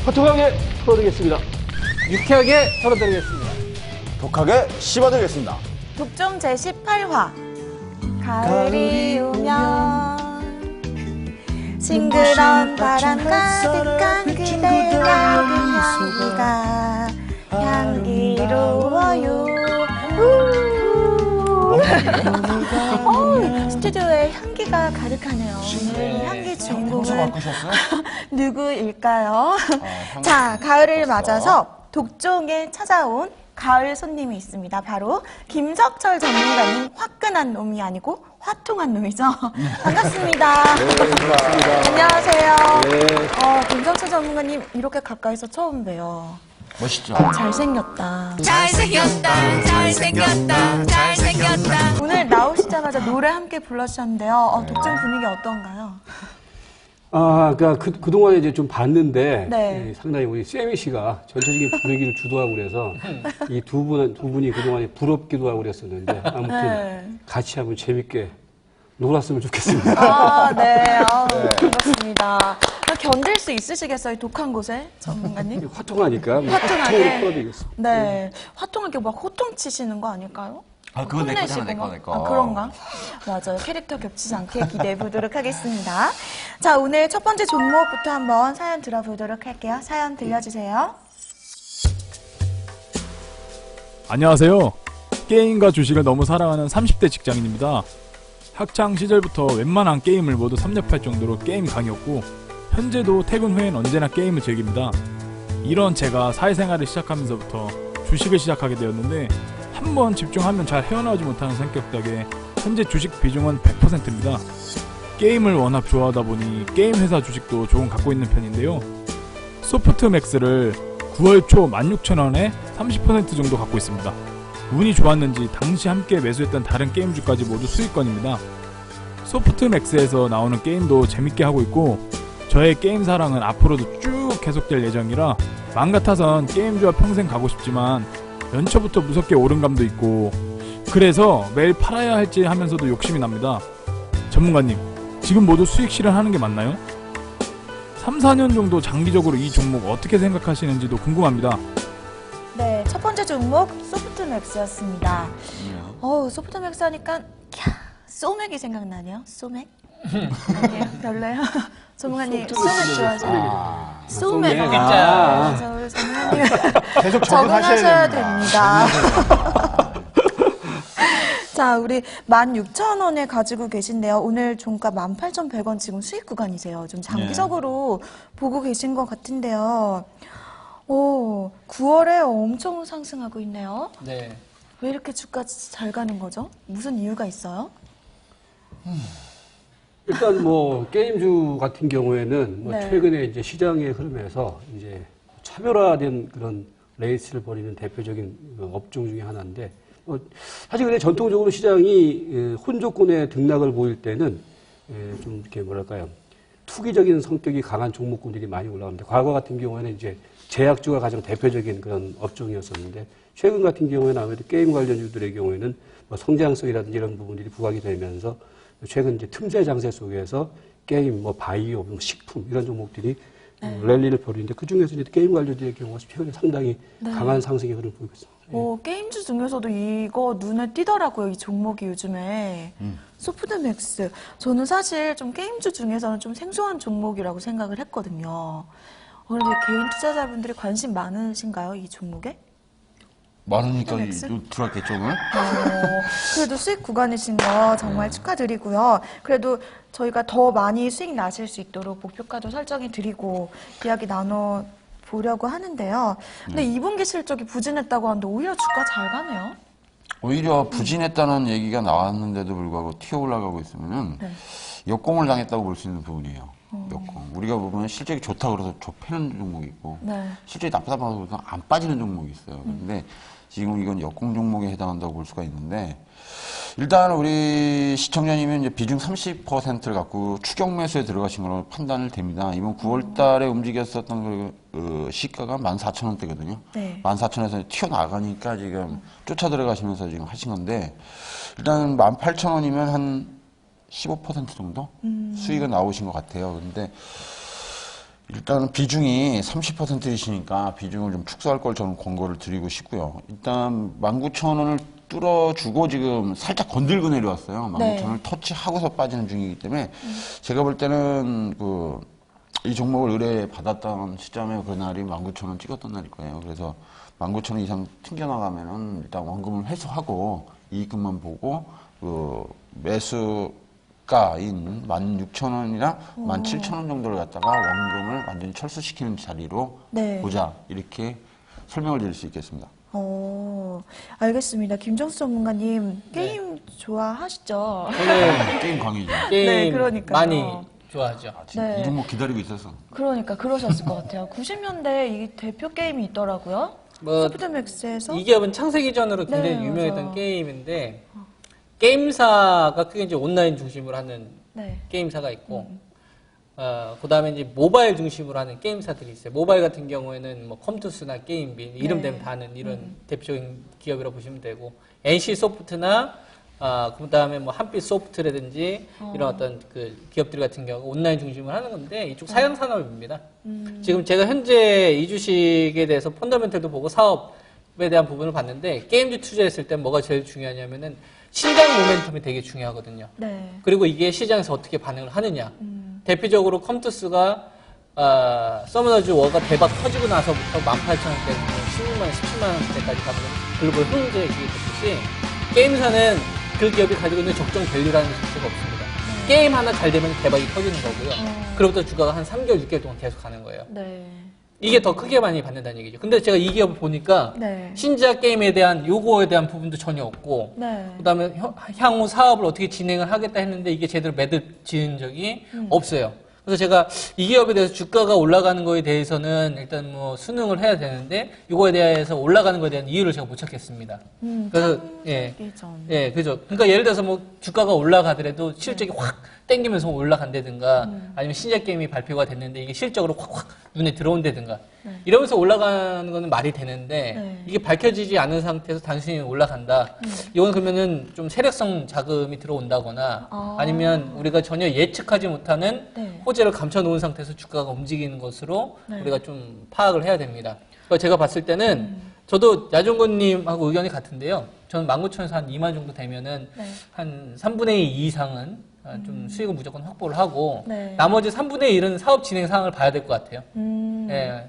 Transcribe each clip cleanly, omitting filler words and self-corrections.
호통하게 풀어드리겠습니다. 유쾌하게 털어드리겠습니다. 독하게 씹어드리겠습니다. 독종 제18화 가을이 오면 싱그러운 바람 가득한 그대의 맑은 향기가 향기로워요. 스튜디오에 향기가 가득하네요. 오늘 향기 주인공은 누구일까요? 자, 가을을 맞아서 독종에 찾아온 가을 손님이 있습니다. 바로 김석철 전문가님. 화끈한 놈이 아니고 화통한 놈이죠. 반갑습니다. 네, 반갑습니다. 안녕하세요. 네. 김석철 전문가님 이렇게 가까이서 처음 봬요. 멋있죠? 잘생겼다. 잘생겼다 잘생겼다 잘생겼다. 오늘 나오시자마자 노래 함께 불러주셨는데요. 독종 분위기 어떤가요? 그러니까 그동안에 이제 좀 봤는데, 네. 상당히 우리 세미 씨가 전체적인 분위기를 주도하고 그래서 이 두 분이 그동안에 부럽기도 하고 그랬었는데, 아무튼 네. 같이 한번 재밌게 놀았으면 좋겠습니다. 네. 반갑습니다. 견딜 수 있으시겠어요? 이 독한 곳에, 전문가님? 화통하니까 화통하게. 풀어드리겠습니다. 네. 화통하게 막 호통 치시는 거 아닐까요? 그건 내 거잖아, 혼내시고 막. 내 거. 그런가? 맞아요. 캐릭터 겹치지 않게 기대해 보도록 하겠습니다. 자, 오늘 첫 번째 종목부터 한번 사연 들어보도록 할게요. 사연 들려주세요. 안녕하세요. 게임과 주식을 너무 사랑하는 30대 직장인입니다. 학창 시절부터 웬만한 게임을 모두 섭렵할 정도로 게임 강이었고 현재도 퇴근 후엔 언제나 게임을 즐깁니다. 이런 제가 사회생활을 시작하면서부터 주식을 시작하게 되었는데 한번 집중하면 잘 헤어나오지 못하는 성격 덕에 현재 주식 비중은 100%입니다. 게임을 워낙 좋아하다 보니 게임 회사 주식도 조금 갖고 있는 편인데요. 소프트맥스를 9월 초 16,000원에 30% 정도 갖고 있습니다. 운이 좋았는지 당시 함께 매수했던 다른 게임주까지 모두 수익권입니다. 소프트맥스에서 나오는 게임도 재밌게 하고 있고 저의 게임 사랑은 앞으로도 쭉 계속될 예정이라 맘 같아선 게임주와 평생 가고 싶지만 연초부터 무섭게 오른 감도 있고 그래서 매일 팔아야 할지 하면서도 욕심이 납니다. 전문가님, 지금 모두 수익 실현하는 게 맞나요? 3, 4년 정도 장기적으로 이 종목 어떻게 생각하시는지도 궁금합니다. 네, 첫 번째 종목 소프트맥스였습니다. 소프트맥스 하니까 소맥이 생각나네요. 소맥? 아니에요? 별로예요? 전문가님 소맥 좋아하세요? 소맥. 그래서 우리 전문가님 계속 적응하셔야 됩니다. 자, 우리 16,000원에 가지고 계신데요. 오늘 종가 18,100원 지금 수익 구간이세요. 좀 장기적으로 보고 계신 것 같은데요. 9월에 엄청 상승하고 있네요. 네. 왜 이렇게 주가 잘 가는 거죠? 무슨 이유가 있어요? 일단 게임주 같은 경우에는 네. 최근에 이제 시장의 흐름에서 이제 차별화된 그런 레이스를 벌이는 대표적인 업종 중에 하나인데, 사실 근데 전통적으로 시장이 혼조권의 등락을 보일 때는 좀 이렇게 뭐랄까요, 투기적인 성격이 강한 종목군들이 많이 올라오는데, 과거 같은 경우에는 이제 제약주가 가장 대표적인 그런 업종이었었는데, 최근 같은 경우에는 아무래도 게임 관련주들의 경우에는 성장성이라든지 이런 부분들이 부각이 되면서 최근 이제 틈새 장세 속에서 게임, 바이오, 식품 이런 종목들이 랠리를 벌이는데, 그 중에서 이제 게임 관련주의 경우가 최근에 상당히 강한 상승의 흐름을 보이고 있습니다. 게임주 중에서도 이거 눈에 띄더라고요. 이 종목이 요즘에. 소프트맥스. 저는 사실 좀 게임주 중에서는 좀 생소한 종목이라고 생각을 했거든요. 그런데 개인 투자자분들이 관심 많으신가요? 이 종목에? 많으니까 소프트맥스? 들어갔겠죠, 오늘? 그래도 수익 구간이신 거 정말 축하드리고요. 그래도 저희가 더 많이 수익 나실 수 있도록 목표가도 설정해 드리고 이야기 나눠 보려고 하는데요. 근데 2분기 실적이 부진했다고 하는데 오히려 주가 잘 가네요. 오히려 부진했다는 얘기가 나왔는데도 불구하고 튀어 올라가고 있으면은 역공을 당했다고 볼 수 있는 부분이에요. 역공. 우리가 보면 실적이 좋다 그래서 좁히는 종목이 있고 실적이 나쁘다 그래서 안 빠지는 종목이 있어요. 그런데 지금 이건 역공 종목에 해당한다고 볼 수가 있는데, 일단 우리 시청자님은 이제 비중 30%를 갖고 추격 매수에 들어가신 걸로 판단을 됩니다. 이번 9월 달에 움직였었던 그 시가가 14,000원대거든요. 네. 14,000원에서 튀어나가니까 지금 쫓아 들어가시면서 지금 하신 건데, 일단 18,000원이면 한 15% 정도 수익은 나오신 것 같아요. 근데 일단은 비중이 30%이시니까 비중을 좀 축소할 걸 저는 권고를 드리고 싶고요. 일단 19,000원을 뚫어주고 지금 살짝 건들고 내려왔어요. 19,000원을 터치하고서 빠지는 중이기 때문에 제가 볼 때는 이 종목을 의뢰받았던 시점에 그날이 19,000원 찍었던 날일 거예요. 그래서 19,000원 이상 튕겨나가면은 일단 원금을 회수하고 이익금만 보고 매수가인 16,000원이나 17,000원 정도를 갖다가 원금을 완전히 철수시키는 자리로 보자. 이렇게 설명을 드릴 수 있겠습니다. 알겠습니다. 김정수 전문가님, 게임 좋아하시죠? 게임 광이죠. 게임 그러니까요. 많이 좋아하죠. 네. 이 종목 기다리고 있어서. 그러니까 그러셨을 것 같아요. 90년대 이 대표 게임이 있더라고요. 뭐 소프트맥스에서. 이 기업은 창세기 전으로 굉장히 네, 유명했던 맞아요. 게임인데 게임사가 크게 이제 온라인 중심으로 하는 네. 게임사가 있고 그다음에 이제 모바일 중심으로 하는 게임사들이 있어요. 모바일 같은 경우에는 뭐 컴투스나 게임빈 이름 되면 다 아는 이런 대표적인 기업이라고 보시면 되고 NC 소프트나 그다음에 뭐 한빛 소프트라든지 이런 어떤 그 기업들 같은 경우 온라인 중심으로 하는 건데 이쪽 사양 산업입니다. 지금 제가 현재 이 주식에 대해서 펀더멘털도 보고 사업에 대한 부분을 봤는데 게임주 투자했을 때 뭐가 제일 중요하냐면은 시장 모멘텀이 되게 중요하거든요. 네. 그리고 이게 시장에서 어떻게 반응을 하느냐. 대표적으로 컴투스가 서머너즈 워가 대박 터지고 나서부터 18,000원대, 16만 원, 17만 원대까지 가면 글로벌 흥제 이게 됐듯이 게임사는 그 기업이 가지고 있는 적정 밸류라는 자체가 없습니다. 게임 하나 잘 되면 대박이 터지는 거고요. 그로부터 주가가 한 3개월, 6개월 동안 계속 가는 거예요. 네. 이게 더 크게 많이 받는다는 얘기죠. 근데 제가 이 기업을 보니까 네. 신작 게임에 대한 요거에 대한 부분도 전혀 없고 네. 그다음에 향후 사업을 어떻게 진행을 하겠다 했는데 이게 제대로 매듭 지은 적이 없어요. 그래서 제가 이 기업에 대해서 주가가 올라가는 거에 대해서는 일단 뭐 수능을 해야 되는데 이거에 대해서 올라가는 거에 대한 이유를 제가 못 찾겠습니다. 그래서 예, 그죠. 그러니까 예를 들어서 뭐 주가가 올라가더라도 실적이 확 땡기면서 올라간다든가 아니면 신작 게임이 발표가 됐는데 이게 실적으로 확 눈에 들어온다든가 이러면서 올라가는 거는 말이 되는데 이게 밝혀지지 않은 상태에서 단순히 올라간다. 이건 그러면은 좀 세력성 자금이 들어온다거나 아니면 우리가 전혀 예측하지 못하는 호재를 감춰놓은 상태에서 주가가 움직이는 것으로 우리가 좀 파악을 해야 됩니다. 그러니까 제가 봤을 때는 저도 야종건님하고 의견이 같은데요. 저는 19,000에서 한 2만 정도 되면은 한 3분의 2 이상은 좀 수익을 무조건 확보를 하고 나머지 3분의 1은 사업 진행 상황을 봐야 될 것 같아요. 예.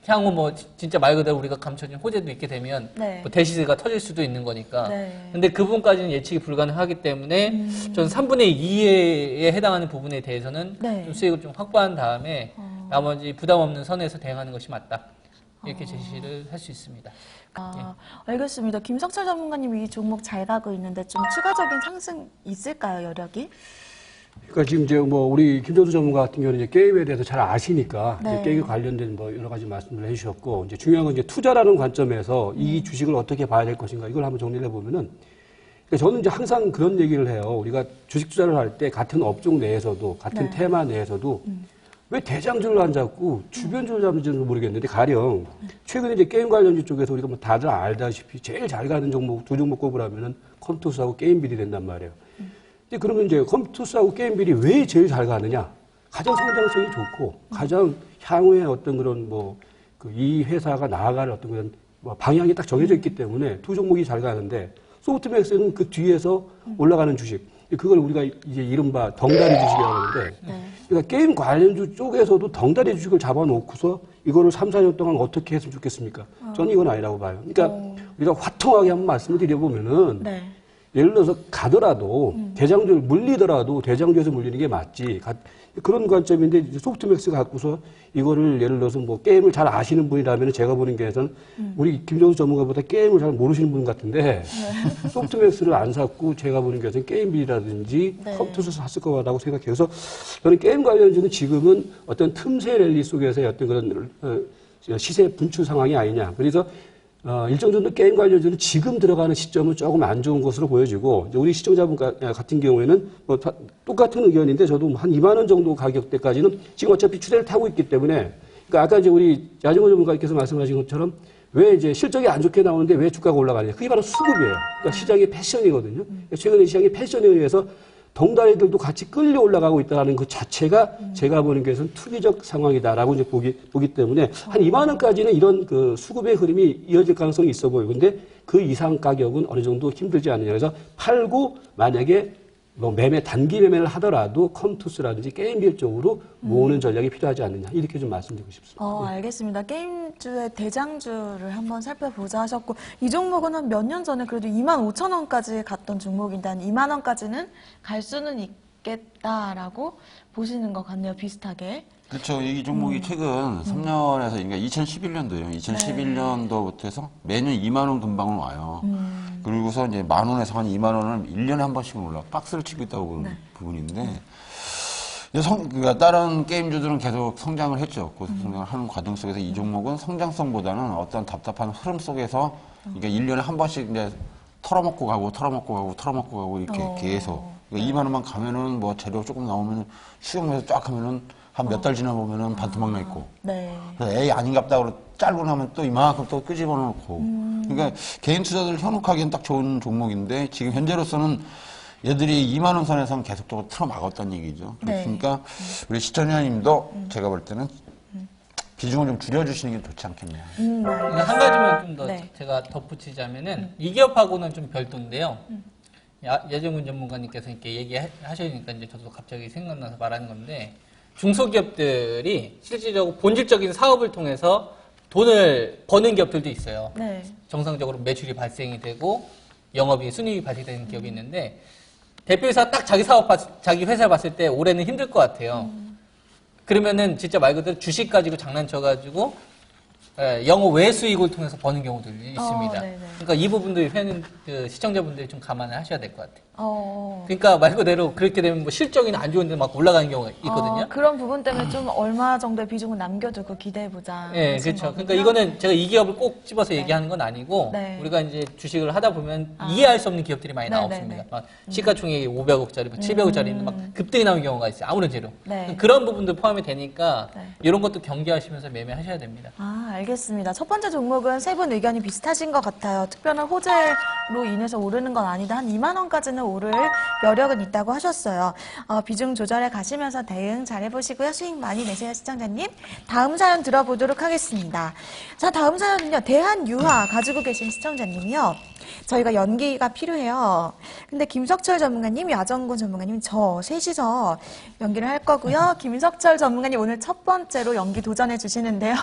향후 뭐 진짜 말 그대로 우리가 감춰진 호재도 있게 되면 뭐 대시세가 터질 수도 있는 거니까. 근데 그 부분까지는 예측이 불가능하기 때문에 저는 3분의 2에 해당하는 부분에 대해서는 좀 수익을 좀 확보한 다음에 나머지 부담 없는 선에서 대응하는 것이 맞다. 이렇게 제시를 할 수 있습니다. 알겠습니다. 김성철 전문가님 이 종목 잘 가고 있는데 좀 추가적인 상승 있을까요, 여력이? 그러니까 지금 이제 뭐 우리 김정수 전문가 같은 경우는 이제 게임에 대해서 잘 아시니까 이제 게임 관련된 뭐 여러 가지 말씀을 해주셨고 이제 중요한 건 이제 투자라는 관점에서 이 주식을 어떻게 봐야 될 것인가 이걸 한번 정리를 해보면은 그러니까 저는 이제 항상 그런 얘기를 해요. 우리가 주식 투자를 할 때 같은 업종 내에서도 같은 테마 내에서도 왜 대장주를 안 잡고 주변주를 잡는지는 모르겠는데 가령 최근에 이제 게임 관련주 쪽에서 우리가 뭐 다들 알다시피 제일 잘 가는 종목 두 종목 꼽으라면은 컴투스하고 게임빌이 된단 말이에요. 근데 그러면 이제 컴투스하고 게임빌이 왜 제일 잘 가느냐? 가장 성장성이 좋고 가장 향후에 어떤 그런 뭐 이 회사가 나아갈 어떤 그런 뭐 방향이 딱 정해져 있기 때문에 두 종목이 잘 가는데 소프트맥스는 그 뒤에서 올라가는 주식. 그걸 우리가 이제 이른바 덩다리 주식이라고 하는데 그러니까 게임 관련주 쪽에서도 덩다리 주식을 잡아놓고서 이거를 3, 4년 동안 어떻게 했으면 좋겠습니까? 저는 이건 아니라고 봐요. 그러니까 우리가 화통하게 한번 말씀을 드려보면은 예를 들어서 가더라도 대장주를 물리더라도 대장주에서 물리는 게 맞지. 그런 관점인데 이제 소프트맥스 갖고서 이거를 예를 들어서 뭐 게임을 잘 아시는 분이라면 제가 보는 게에서는 우리 김정수 전문가보다 게임을 잘 모르시는 분 같은데 소프트맥스를 안 샀고 제가 보는 게에서는 게임비라든지 컴퓨터에서 샀을 것 같다고 생각해요. 그래서 저는 게임 관련주는 지금은 어떤 틈새 랠리 속에서의 어떤 그런 시세 분출 상황이 아니냐. 그래서 일정 정도 게임 관련주는 지금 들어가는 시점은 조금 안 좋은 것으로 보여지고, 이제 우리 시청자분 같은 경우에는 뭐 똑같은 의견인데 저도 한 2만 원 정도 가격대까지는 지금 어차피 추세를 타고 있기 때문에, 그러니까 아까 이제 우리 야정호 전문가께서 말씀하신 것처럼 왜 이제 실적이 안 좋게 나오는데 왜 주가가 올라가느냐. 그게 바로 수급이에요. 그러니까 시장의 패션이거든요. 최근에 시장의 패션에 의해서 덩달이들도 같이 끌려 올라가고 있다는 그 자체가 제가 보는 것은 투기적 상황이다라고 이제 보기 때문에 한 2만 원까지는 이런 그 수급의 흐름이 이어질 가능성이 있어 보여요. 근데 그 이상 가격은 어느 정도 힘들지 않느냐. 그래서 팔고 만약에 뭐 매매 단기 매매를 하더라도 컴투스라든지 게임빌 쪽으로 모으는 전략이 필요하지 않느냐 이렇게 좀 말씀드리고 싶습니다. 알겠습니다. 게임주의 대장주를 한번 살펴보자 하셨고 이 종목은 한 몇 년 전에 그래도 25,000원까지 갔던 종목인데 한 2만 원까지는 갈 수는 있겠다라고 보시는 것 같네요. 비슷하게. 그렇죠. 이 종목이 최근 3년에서, 그러니까 2011년도예요. 2011년도부터 해서 매년 2만 원 근방은 와요. 그리고서 이제 만 원에서 한 2만 원을 1년에 한 번씩은 올라 박스를 치고 있다고 보는 부분인데, 그러니까 다른 게임주들은 계속 성장을 했죠. 그 성장을 하는 과정 속에서 이 종목은 성장성보다는 어떤 답답한 흐름 속에서, 그러니까 1년에 한 번씩 이제 털어먹고 가고 이렇게 계속. 그러니까 2만 원만 가면은 뭐 재료 조금 나오면 수영해서 쫙 하면은 한 몇 달 지나 보면은 반토막 나 있고. 네. 그래서 에이 아닌갑다 그러고 짧고 나면 또 이만큼 또 끄집어 놓고. 그러니까 개인 투자들 현혹하기엔 딱 좋은 종목인데 지금 현재로서는 얘들이 2만 원 선에서는 계속적으로 틀어막았다는 얘기죠. 그러니까 우리 시청자님도 제가 볼 때는 비중을 좀 줄여주시는 게 좋지 않겠네요. 한 가지만 좀 더 네. 제가 덧붙이자면은 이 기업하고는 좀 별도인데요. 여정훈 전문가님께서 이렇게 얘기하시니까 이제 저도 갑자기 생각나서 말하는 건데 중소기업들이 실질적으로 본질적인 사업을 통해서 돈을 버는 기업들도 있어요. 네. 정상적으로 매출이 발생이 되고 영업이 순이익이 발생되는 기업이 있는데 대표이사 딱 자기 회사를 봤을 때 올해는 힘들 것 같아요. 그러면은 진짜 말 그대로 주식 가지고 장난쳐가지고 영업 외 수익을 통해서 버는 경우들이 있습니다. 네네. 그러니까 이 부분도 그 시청자분들이 좀 감안을 하셔야 될 것 같아요. 어. 그러니까 말 그대로 그렇게 되면 뭐 실적이 안 좋은데 막 올라가는 경우가 있거든요. 그런 부분 때문에 좀 얼마 정도의 비중을 남겨두고 기대해보자. 네, 하신 그렇죠. 거군요. 그러니까 이거는 제가 이 기업을 꼭 집어서 얘기하는 건 아니고 네. 우리가 이제 주식을 하다 보면 이해할 수 없는 기업들이 많이 네네네. 나옵니다. 막 시가총액이 500억짜리, 700억짜리 막 급등이 나오는 경우가 있어요. 아무런 재료. 네. 그런 부분도 포함이 되니까 네. 이런 것도 경계하시면서 매매하셔야 됩니다. 알겠습니다. 첫 번째 종목은 세 분 의견이 비슷하신 것 같아요. 특별한 호재로 인해서 오르는 건 아니다. 한 2만 원까지는 오를 여력은 있다고 하셨어요. 비중 조절해 가시면서 대응 잘 해보시고요. 수익 많이 내세요, 시청자님. 다음 사연 들어보도록 하겠습니다. 자, 다음 사연은요. 대한유화 가지고 계신 시청자님이요. 저희가 연기가 필요해요. 근데 김석철 전문가님, 야정군 전문가님, 저 셋이서 연기를 할 거고요. 김석철 전문가님 오늘 첫 번째로 연기 도전해 주시는데요.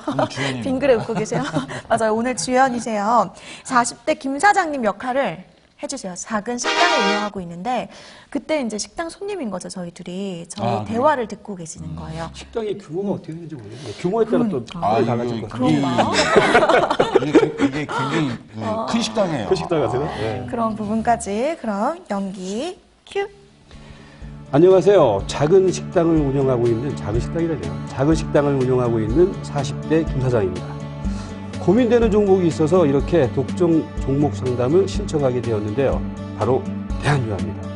빙그레 웃고 계세요. 맞아요. 오늘 주연이세요. 40대 김 사장님 역할을 해주세요. 작은 식당을 운영하고 있는데 그때 이제 식당 손님인 거죠. 저희 둘이 저희 대화를 듣고 계시는 거예요. 식당의 규모가 어떻게 되는지 모르겠는데 규모에 따라 또 달라질 것 같아요. 그런가요? 이게 굉장히 큰 식당이에요. 그 식당 가세요? 네. 그런 부분까지 그럼 연기 큐. 안녕하세요. 작은 식당을 운영하고 있는 작은 식당이라네요. 작은 식당을 운영하고 있는 40대 김 사장입니다. 고민되는 종목이 있어서 이렇게 독점 종목 상담을 신청하게 되었는데요. 바로 대한유화입니다.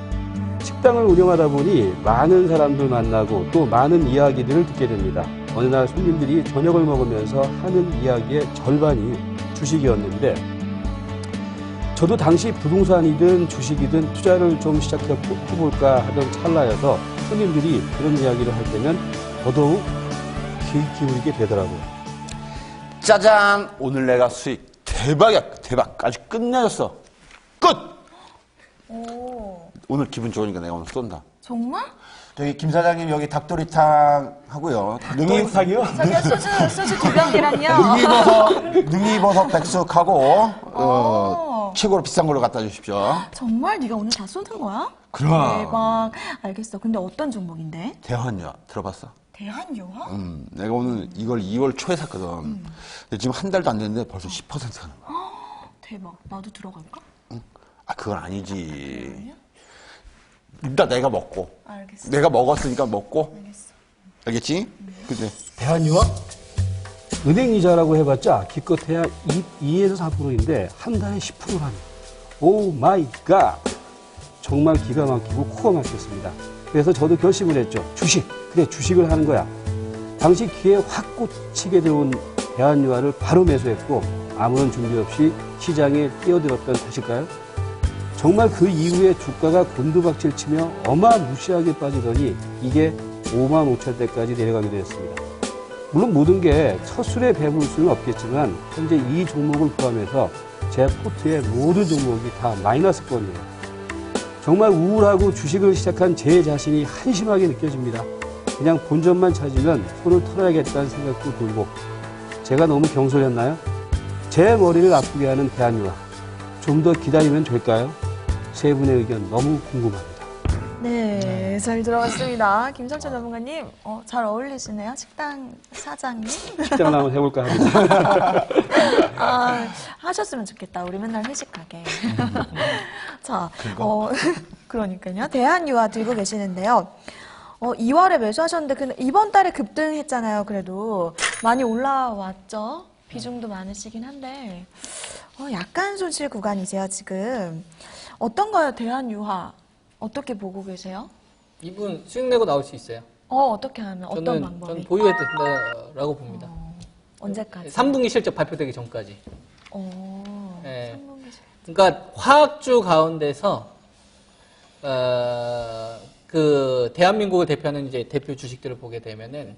식당을 운영하다 보니 많은 사람들 만나고 또 많은 이야기들을 듣게 됩니다. 어느 날 손님들이 저녁을 먹으면서 하는 이야기의 절반이 주식이었는데 저도 당시 부동산이든 주식이든 투자를 좀 시작해볼까 하던 찰나여서 손님들이 그런 이야기를 할 때면 더더욱 귀 기울이게 되더라고요. 짜잔! 오늘 내가 수익 대박이야. 대박. 아주 끝내줬어. 끝! 오늘 기분 좋으니까 내가 오늘 쏜다. 정말? 저기 김 사장님 여기 닭도리탕 하고요. 닭도리탕이요? 저기요 소주 두 병이랑요. 능이버섯 백숙하고 최고로 비싼 걸로 갖다 주십시오. 정말 네가 오늘 다 쏘는 거야? 그럼. 대박. 알겠어. 근데 어떤 종목인데? 대환요 들어봤어? 대한유화? 내가 오늘 이걸 2월 초에 샀거든. 근데 지금 한 달도 안 됐는데 벌써 10%가 나. 대박. 나도 들어갈까? 그건 아니지. 일단 내가 먹고. 알겠어. 내가 먹었으니까 먹고. 알겠어. 알겠지? 근데 대한유화? 은행 이자라고 해봤자 기껏해야 2에서 4%인데 한 달에 10%라니. 오 마이 갓. 정말 기가 막히고 코가 막혔습니다. 그래서 저도 결심을 했죠. 주식. 그래 주식을 하는 거야. 당시 귀에 확 꽂히게 되온 대한유화를 바로 매수했고 아무런 준비 없이 시장에 뛰어들었던 탓일까요? 정말 그 이후에 주가가 곤두박질 치며 어마무시하게 빠지더니 이게 5만 5천 대까지 내려가게 되었습니다. 물론 모든 게 첫 술에 배부를 수는 없겠지만 현재 이 종목을 포함해서 제 포트의 모든 종목이 다 마이너스권이에요. 정말 우울하고 주식을 시작한 제 자신이 한심하게 느껴집니다. 그냥 본전만 찾으면 손을 털어야겠다는 생각도 들고 제가 너무 경솔했나요? 제 머리를 아프게 하는 대한유화 좀 더 기다리면 될까요? 세 분의 의견 너무 궁금합니다. 네, 잘 들어봤습니다. 김성철 전문가님, 잘 어울리시네요. 식당 사장님. 식당을 한번 해볼까 합니다. 아, 하셨으면 좋겠다. 우리 맨날 회식하게. 자, 그러니까요. 대한유화 들고 계시는데요. 2월에 매수하셨는데, 근데 이번 달에 급등했잖아요. 그래도 많이 올라왔죠. 비중도 많으시긴 한데, 약간 손실 구간이세요, 지금. 어떤가요, 대한유화? 어떻게 보고 계세요? 이분 수익 내고 나올 수 있어요. 어떻게 하면, 어떤 저는 방법이? 보유해도 된다라고 봅니다. 언제까지? 3분기 실적 발표되기 전까지. 네. 3분기 실 그러니까 화학주 가운데서 그 대한민국을 대표하는 이제 대표 주식들을 보게 되면은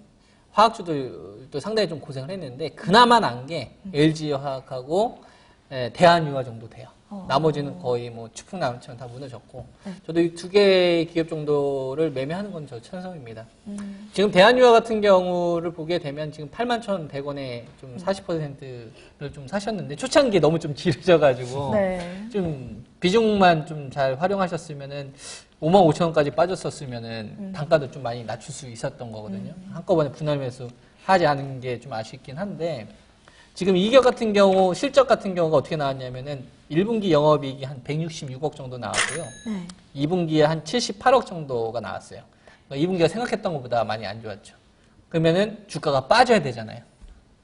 화학주들도 상당히 좀 고생을 했는데 그나마 난 게 LG화학하고 대한유화 정도 돼요. 나머지는 거의 뭐 추풍남처럼 다 무너졌고 저도 이 두 개의 기업 정도를 매매하는 건 저 찬성입니다. 지금 대한유화 같은 경우를 보게 되면 지금 81,100원에 좀 40%를 좀 사셨는데 초창기에 너무 좀 지르셔가지고 네. 좀 비중만 좀 잘 활용하셨으면은 55,000원까지 빠졌었으면은 단가도 좀 많이 낮출 수 있었던 거거든요. 한꺼번에 분할 매수 하지 않은 게 좀 아쉽긴 한데 지금 이 기업 같은 경우 실적 같은 경우가 어떻게 나왔냐면은 1분기 영업이익이 한 166억 정도 나왔고요. 네. 2분기에 한 78억 정도가 나왔어요. 그러니까 2분기가 생각했던 것보다 많이 안 좋았죠. 그러면은 주가가 빠져야 되잖아요.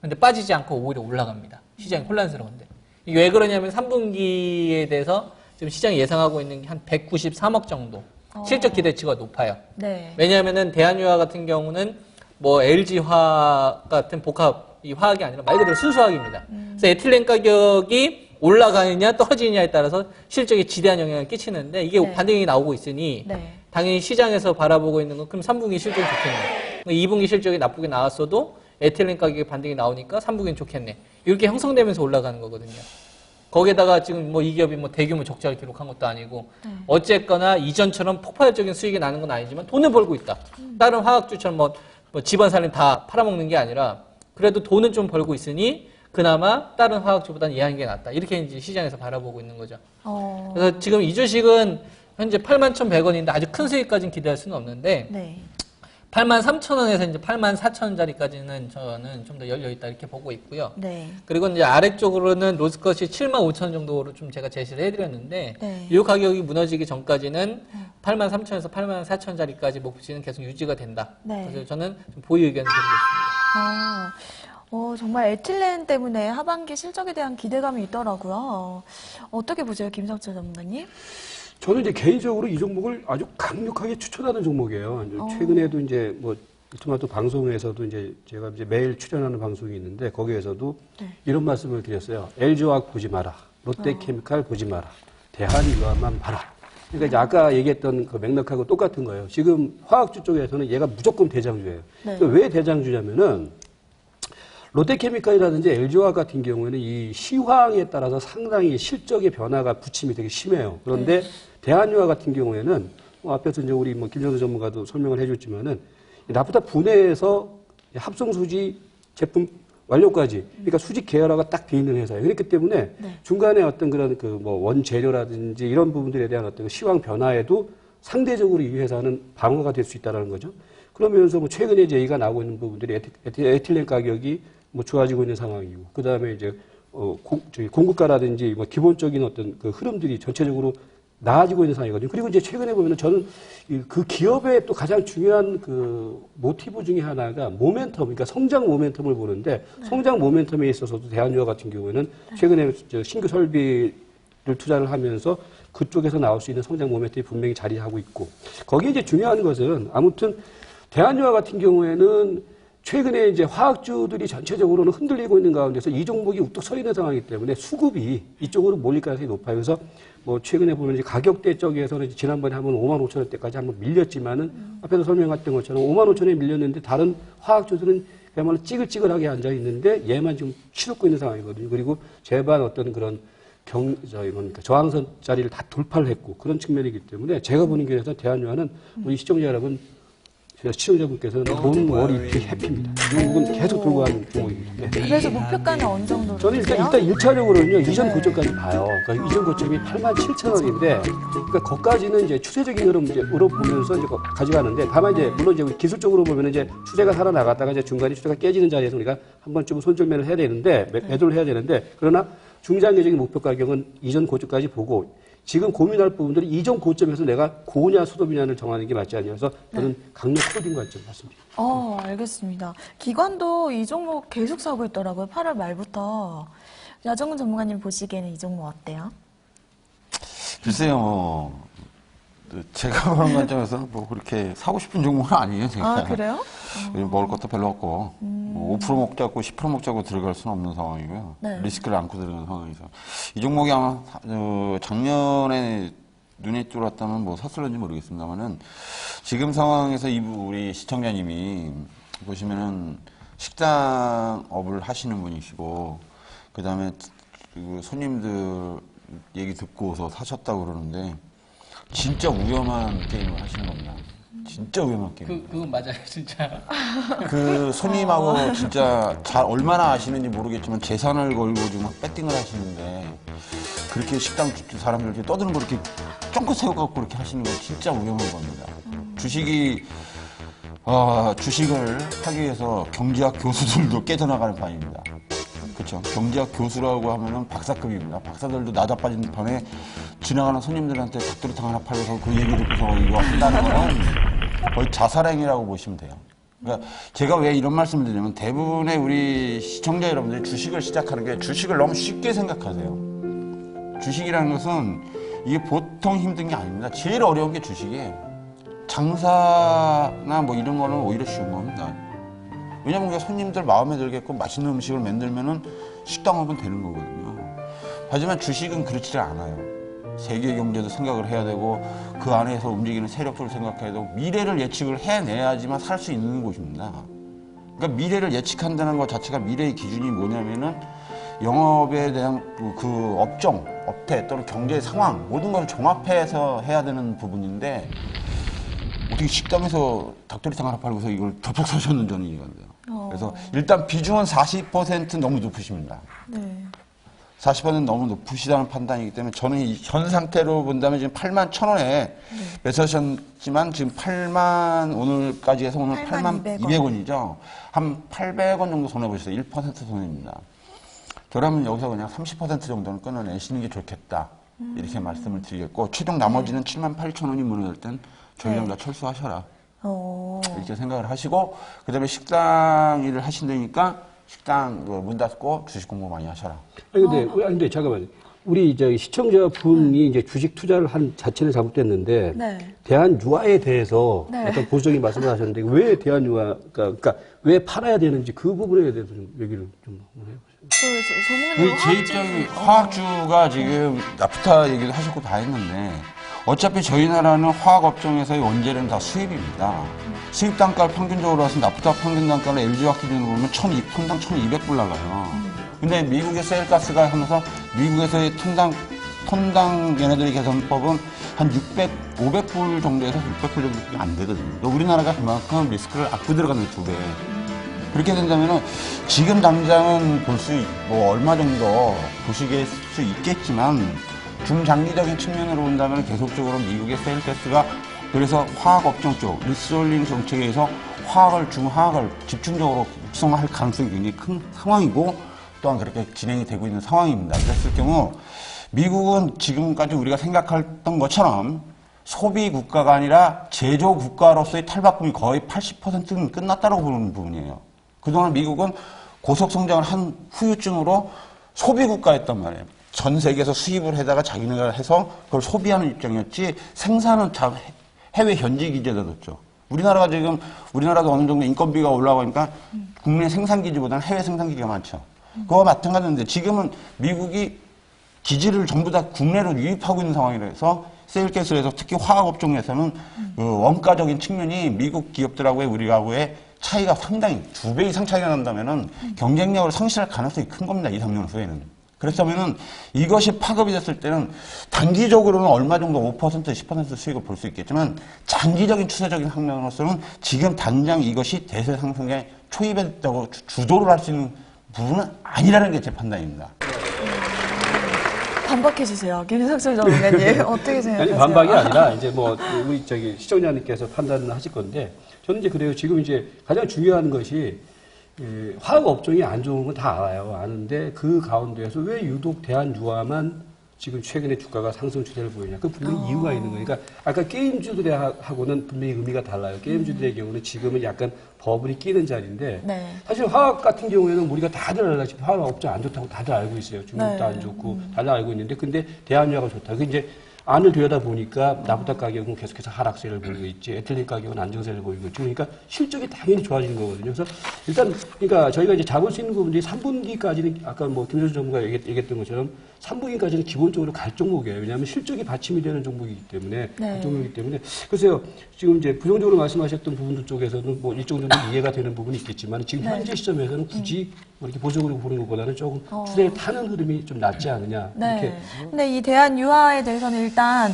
근데 빠지지 않고 오히려 올라갑니다. 시장이 혼란스러운데. 이게 왜 그러냐면 3분기에 대해서 지금 시장이 예상하고 있는 게 한 193억 정도. 실적 기대치가 높아요. 네. 왜냐하면은 대한유화 같은 경우는 뭐 LG화 같은 복합 이 화학이 아니라 말 그대로 순수화학입니다. 그래서 에틸렌 가격이 올라가느냐 떨어지느냐에 따라서 실적에 지대한 영향을 끼치는데 이게 네. 반등이 나오고 있으니 네. 당연히 시장에서 바라보고 있는 건 그럼 3분기 실적이 좋겠네. 2분기 실적이 나쁘게 나왔어도 에틸렌 가격의 반등이 나오니까 3분기는 좋겠네. 이렇게 형성되면서 올라가는 거거든요. 거기에다가 지금 뭐 이 기업이 뭐 대규모 적자를 기록한 것도 아니고 어쨌거나 이전처럼 폭발적인 수익이 나는 건 아니지만 돈을 벌고 있다. 다른 화학주처럼 뭐 집안 살림 다 팔아먹는 게 아니라 그래도 돈은 좀 벌고 있으니 그나마 다른 화학주보다는 얘한 게 낫다. 이렇게 이제 시장에서 바라보고 있는 거죠. 그래서 지금 이 주식은 현재 81,100원인데 아주 큰 수익까지는 기대할 수는 없는데 네. 83,000원에서 이제 84,000원짜리까지는 저는 좀 더 열려있다 이렇게 보고 있고요. 네. 그리고 이제 아래쪽으로는 로스컷이 75,000원 정도로 좀 제가 제시를 해드렸는데 네. 이 가격이 무너지기 전까지는 83,000원에서 84,000원짜리까지 목표치는 계속 유지가 된다. 네. 그래서 저는 좀 보유 의견을 드리겠습니다. 정말 에틸렌 때문에 하반기 실적에 대한 기대감이 있더라고요. 어떻게 보세요, 김성철 전문가님? 저는 이제 개인적으로 이 종목을 아주 강력하게 추천하는 종목이에요. 최근에도 이제 뭐 토마토 방송에서도 이제 제가 이제 매일 출연하는 방송이 있는데 거기에서도 이런 말씀을 드렸어요. LG화학 보지 마라. 롯데케미칼 보지 마라. 대한유화만 봐라. 그러니까 이제 아까 얘기했던 그 맥락하고 똑같은 거예요. 지금 화학주 쪽에서는 얘가 무조건 대장주예요. 네. 그러니까 왜 대장주냐면은 롯데케미칼이라든지 LG화학 같은 경우에는 이 시황에 따라서 상당히 실적의 변화가 부침이 되게 심해요. 그런데 대한유화 같은 경우에는 앞에서 이제 우리 뭐 김정수 전문가도 설명을 해줬지만은 나프타 분해에서 합성수지 제품 완료까지 그러니까 수직 계열화가 딱 돼 있는 회사예요. 그렇기 때문에 중간에 어떤 그런 그 뭐 원재료라든지 이런 부분들에 대한 어떤 그 시황 변화에도 상대적으로 이 회사는 방어가 될 수 있다라는 거죠. 그러면서 뭐 최근에 이제 얘기가 나오고 있는 부분들이 에틸렌 가격이 뭐 좋아지고 있는 상황이고, 그 다음에 이제 공급가라든지 뭐 기본적인 어떤 그 흐름들이 전체적으로 나아지고 있는 상황이거든요. 그리고 이제 최근에 보면은 저는 그 기업의 또 가장 중요한 그 모티브 중에 하나가 모멘텀, 그러니까 성장 모멘텀을 보는데 성장 모멘텀에 있어서도 대한유화 같은 경우에는 최근에 신규 설비를 투자를 하면서 그쪽에서 나올 수 있는 성장 모멘텀이 분명히 자리하고 있고, 거기에 이제 중요한 것은 아무튼 대한유화 같은 경우에는 최근에 이제 화학주들이 전체적으로는 흔들리고 있는 가운데서 이 종목이 우뚝 서 있는 상황이기 때문에 수급이 이쪽으로 몰릴 가능성이 높아요. 그래서 뭐 최근에 보면 이제 가격대 쪽에서는 이제 지난번에 한번 55,000원대까지 한번 밀렸지만은 앞에서 설명했던 것처럼 55,000원에 밀렸는데 다른 화학주들은 그야말로 찌글찌글하게 앉아 있는데 얘만 지금 치솟고 있는 상황이거든요. 그리고 제반 어떤 그런 저항선 자리를 다 돌파를 했고 그런 측면이기 때문에 제가 보는 견해에서 대한유화는 우리 시청자 여러분, 시청자분께서는 본 월이 해피입니다. 이건 계속 돌고 가는 종목입니다. 네. 그래서 목표가는 어느 정도로 저는 되세요? 일단 1차적으로는요, 이전 고점까지 봐요. 그러니까 이전 고점이 87,000원인데, 그러니까 거기까지는 이제 추세적인 흐름으로 보면서 이제 가져가는데, 다만 이제, 물론 이제 기술적으로 보면 이제 추세가 살아나갔다가 이제 중간에 추세가 깨지는 자리에서 우리가 한번 좀 손절매를 해야 되는데, 매도를 해야 되는데, 그러나 중장기적인 목표 가격은 이전 고점까지 보고, 지금 고민할 부분들은 이전 고점에서 내가 고냐 수도비냐를 정하는 게 맞지 않냐서 저는 강력 홀딩 관점 말씀드립니다. 알겠습니다. 기관도 이 종목 계속 사고 있더라고요. 8월 말부터. 야정근 전문가님 보시기에는 이 종목 어때요? 글쎄요, 제가 보는 관점에서 뭐 그렇게 사고 싶은 종목은 아니에요, 제가. 아, 그래요? 먹을 것도 별로 없고, 뭐 5% 먹자고 10% 먹자고 들어갈 수는 없는 상황이고요. 네. 리스크를 안고 들어가는 상황이죠. 이 종목이 아마 작년에 눈에 띄었다면 뭐 샀을런지 모르겠습니다만은 지금 상황에서 우리 시청자님이 보시면은 식당업을 하시는 분이시고 그 다음에 손님들 얘기 듣고서 사셨다고 그러는데 진짜 위험한 게임을 하시는 겁니다. 진짜 위험한 게임. 그건 맞아요, 진짜. 그 손님하고 진짜 얼마나 아시는지 모르겠지만 재산을 걸고 지금 배팅을 하시는데 그렇게 식당 사람들 이렇게 떠드는 거 이렇게 쫑긋 세워갖고 그렇게 하시는 거 진짜 위험한 겁니다. 주식을 하기 위해서 경제학 교수들도 깨져나가는 판입니다. 그렇죠. 경제학 교수라고 하면은 박사급입니다. 박사들도 나자빠진 판에 지나가는 손님들한테 닭도리탕 하나 팔려서 그 얘기 듣고서 이거 한다는 거는 거의 자살행위라고 보시면 돼요. 그러니까 제가 왜 이런 말씀을 드리냐면 대부분의 우리 시청자 여러분들이 주식을 시작하는 게 주식을 너무 쉽게 생각하세요. 주식이라는 것은 이게 보통 힘든 게 아닙니다. 제일 어려운 게 주식이에요. 장사나 뭐 이런 거는 오히려 쉬운 겁니다. 왜냐면 우리가 손님들 마음에 들게끔 맛있는 음식을 만들면은 식당업은 되는 거거든요. 하지만 주식은 그렇지 않아요. 세계 경제도 생각을 해야 되고 그 안에서 움직이는 세력들을 생각해야 되고 미래를 예측을 해내야지만 살 수 있는 곳입니다. 그러니까 미래를 예측한다는 것 자체가 미래의 기준이 뭐냐면은 영업에 대한 그 업종, 업태 또는 경제의 상황 모든 걸 종합해서 해야 되는 부분인데 어떻게 식당에서 닭도리탕 하나 팔고서 이걸 덥석 사셨는지 저는 이해가 안 돼요. 그래서 일단 비중은 40% 너무 높으십니다. 네. 40% 너무 높으시다는 판단이기 때문에 저는 현 상태로 본다면 지금 81,000원에 매수하셨지만 지금 오늘까지 해서 오늘 82,200원이죠. 한 800원 정도 손해보셨어요. 1% 손해입니다. 저라면 여기서 그냥 30% 정도는 끊어내시는 게 좋겠다. 이렇게 말씀을 드리겠고 최종 나머지는 78,000원이 무너질 땐 전량 다 철수하셔라. 이렇게 생각을 하시고 그 다음에 식당 일을 하신다니까 식당 문 닫고 주식 공부 많이 하셔라. 근데 잠깐만요. 우리 시청자분이 이제 주식 투자를 한 자체는 잘못됐는데 네. 대한유화에 대해서 네. 약간 보수적인 말씀을 하셨는데 왜 대한유화가 그러니까 왜 팔아야 되는지 그 부분에 대해서 좀 얘기를 좀 해보세요. 제 입장이 화학주가 지금 나프타 얘기도 하셨고 다 했는데 어차피 저희 나라는 화학업종에서의 원재료는 다 수입입니다. 수입 단가를 평균적으로 해서 나프타 평균 단가를 LG화학 기준으로 보면 톤당 1,200불 나가요. 근데 미국의 세일가스가 하면서 미국에서의 톤당 얘네들의 계산법은 한 500불 정도에서 600불 정도밖에 안 되거든요. 우리나라가 그만큼 리스크를 안고 들어가는 2배. 그렇게 된다면은 지금 당장은 얼마 정도 보시게 수 있겠지만 중장기적인 측면으로 본다면 계속적으로 미국의 세일가스가 그래서 화학업종 쪽 리솔링 정책에 의해서 중화학을 집중적으로 육성할 가능성이 굉장히 큰 상황이고 또한 그렇게 진행이 되고 있는 상황입니다. 그랬을 경우 미국은 지금까지 우리가 생각했던 것처럼 소비 국가가 아니라 제조 국가로서의 탈바꿈이 거의 80%는 끝났다고 보는 부분이에요. 그동안 미국은 고속 성장을 한 후유증으로 소비 국가였단 말이에요. 전 세계에서 수입을 해다가 자기네가 해서 그걸 소비하는 입장이었지 생산은 해외 현지 기재다 뒀죠. 우리나라도 어느 정도 인건비가 올라가니까 국내 생산기지보다는 해외 생산기지가 많죠. 그거와 마찬가지인데 지금은 미국이 기지를 전부 다 국내로 유입하고 있는 상황이라서 세일가스에서 특히 화학업종에서는 그 원가적인 측면이 미국 기업들하고의 우리하고의 차이가 상당히 2배 이상 차이가 난다면은 경쟁력을 상실할 가능성이 큰 겁니다. 2, 3년 후에는. 그렇다면은 이것이 파급이 됐을 때는 단기적으로는 얼마 정도 5%, 10% 수익을 볼 수 있겠지만 장기적인 추세적인 측면으로서는 지금 당장 이것이 대세 상승에 초입했다고 주도를 할 수 있는 부분은 아니라는 게 제 판단입니다. 반박해 주세요. 김석철 전문가님 어떻게 생각하세요? 아니, 반박이 아니라 이제 뭐 우리 시청자님께서 판단을 하실 건데 저는 이제 그래요. 지금 이제 가장 중요한 것이 화학 업종이 안 좋은 건 다 알아요. 아는데 그 가운데에서 왜 유독 대한유화만 지금 최근에 주가가 상승 추세를 보이냐. 그 분명히 이유가 있는 거니까 아까 게임주들하고는 분명히 의미가 달라요. 게임주들의 경우는 지금은 약간 버블이 끼는 자리인데 네. 사실 화학 같은 경우에는 우리가 다들 알다시피 화학 업종 안 좋다고 다들 알고 있어요. 중국도 안 좋고 다들 알고 있는데 근데 대한유화가 좋다. 그 이제 안을 들여다 보니까 나프타 가격은 계속해서 하락세를 보이고 있지, 에틸린 가격은 안정세를 보이고 있지. 그러니까 실적이 당연히 좋아지는 거거든요. 그래서 일단 그러니까 저희가 이제 잡을 수 있는 부분들이 3분기까지는 아까 뭐 김현수 전문가 얘기했던 것처럼 3분기까지는 기본적으로 갈 종목이에요. 왜냐하면 실적이 받침이 되는 종목이기 때문에 그 종목이기 때문에 글쎄요. 지금 이제 부정적으로 말씀하셨던 부분들 쪽에서는 뭐 일정 정도 이해가 되는 부분이 있겠지만 지금 현재 시점에서는 굳이 뭐 이렇게 보수적으로 보는 것보다는 조금 추세를 타는 흐름이 좀 낫지 않느냐. 이렇게. 근데 이 대한유화에 대해서는 일단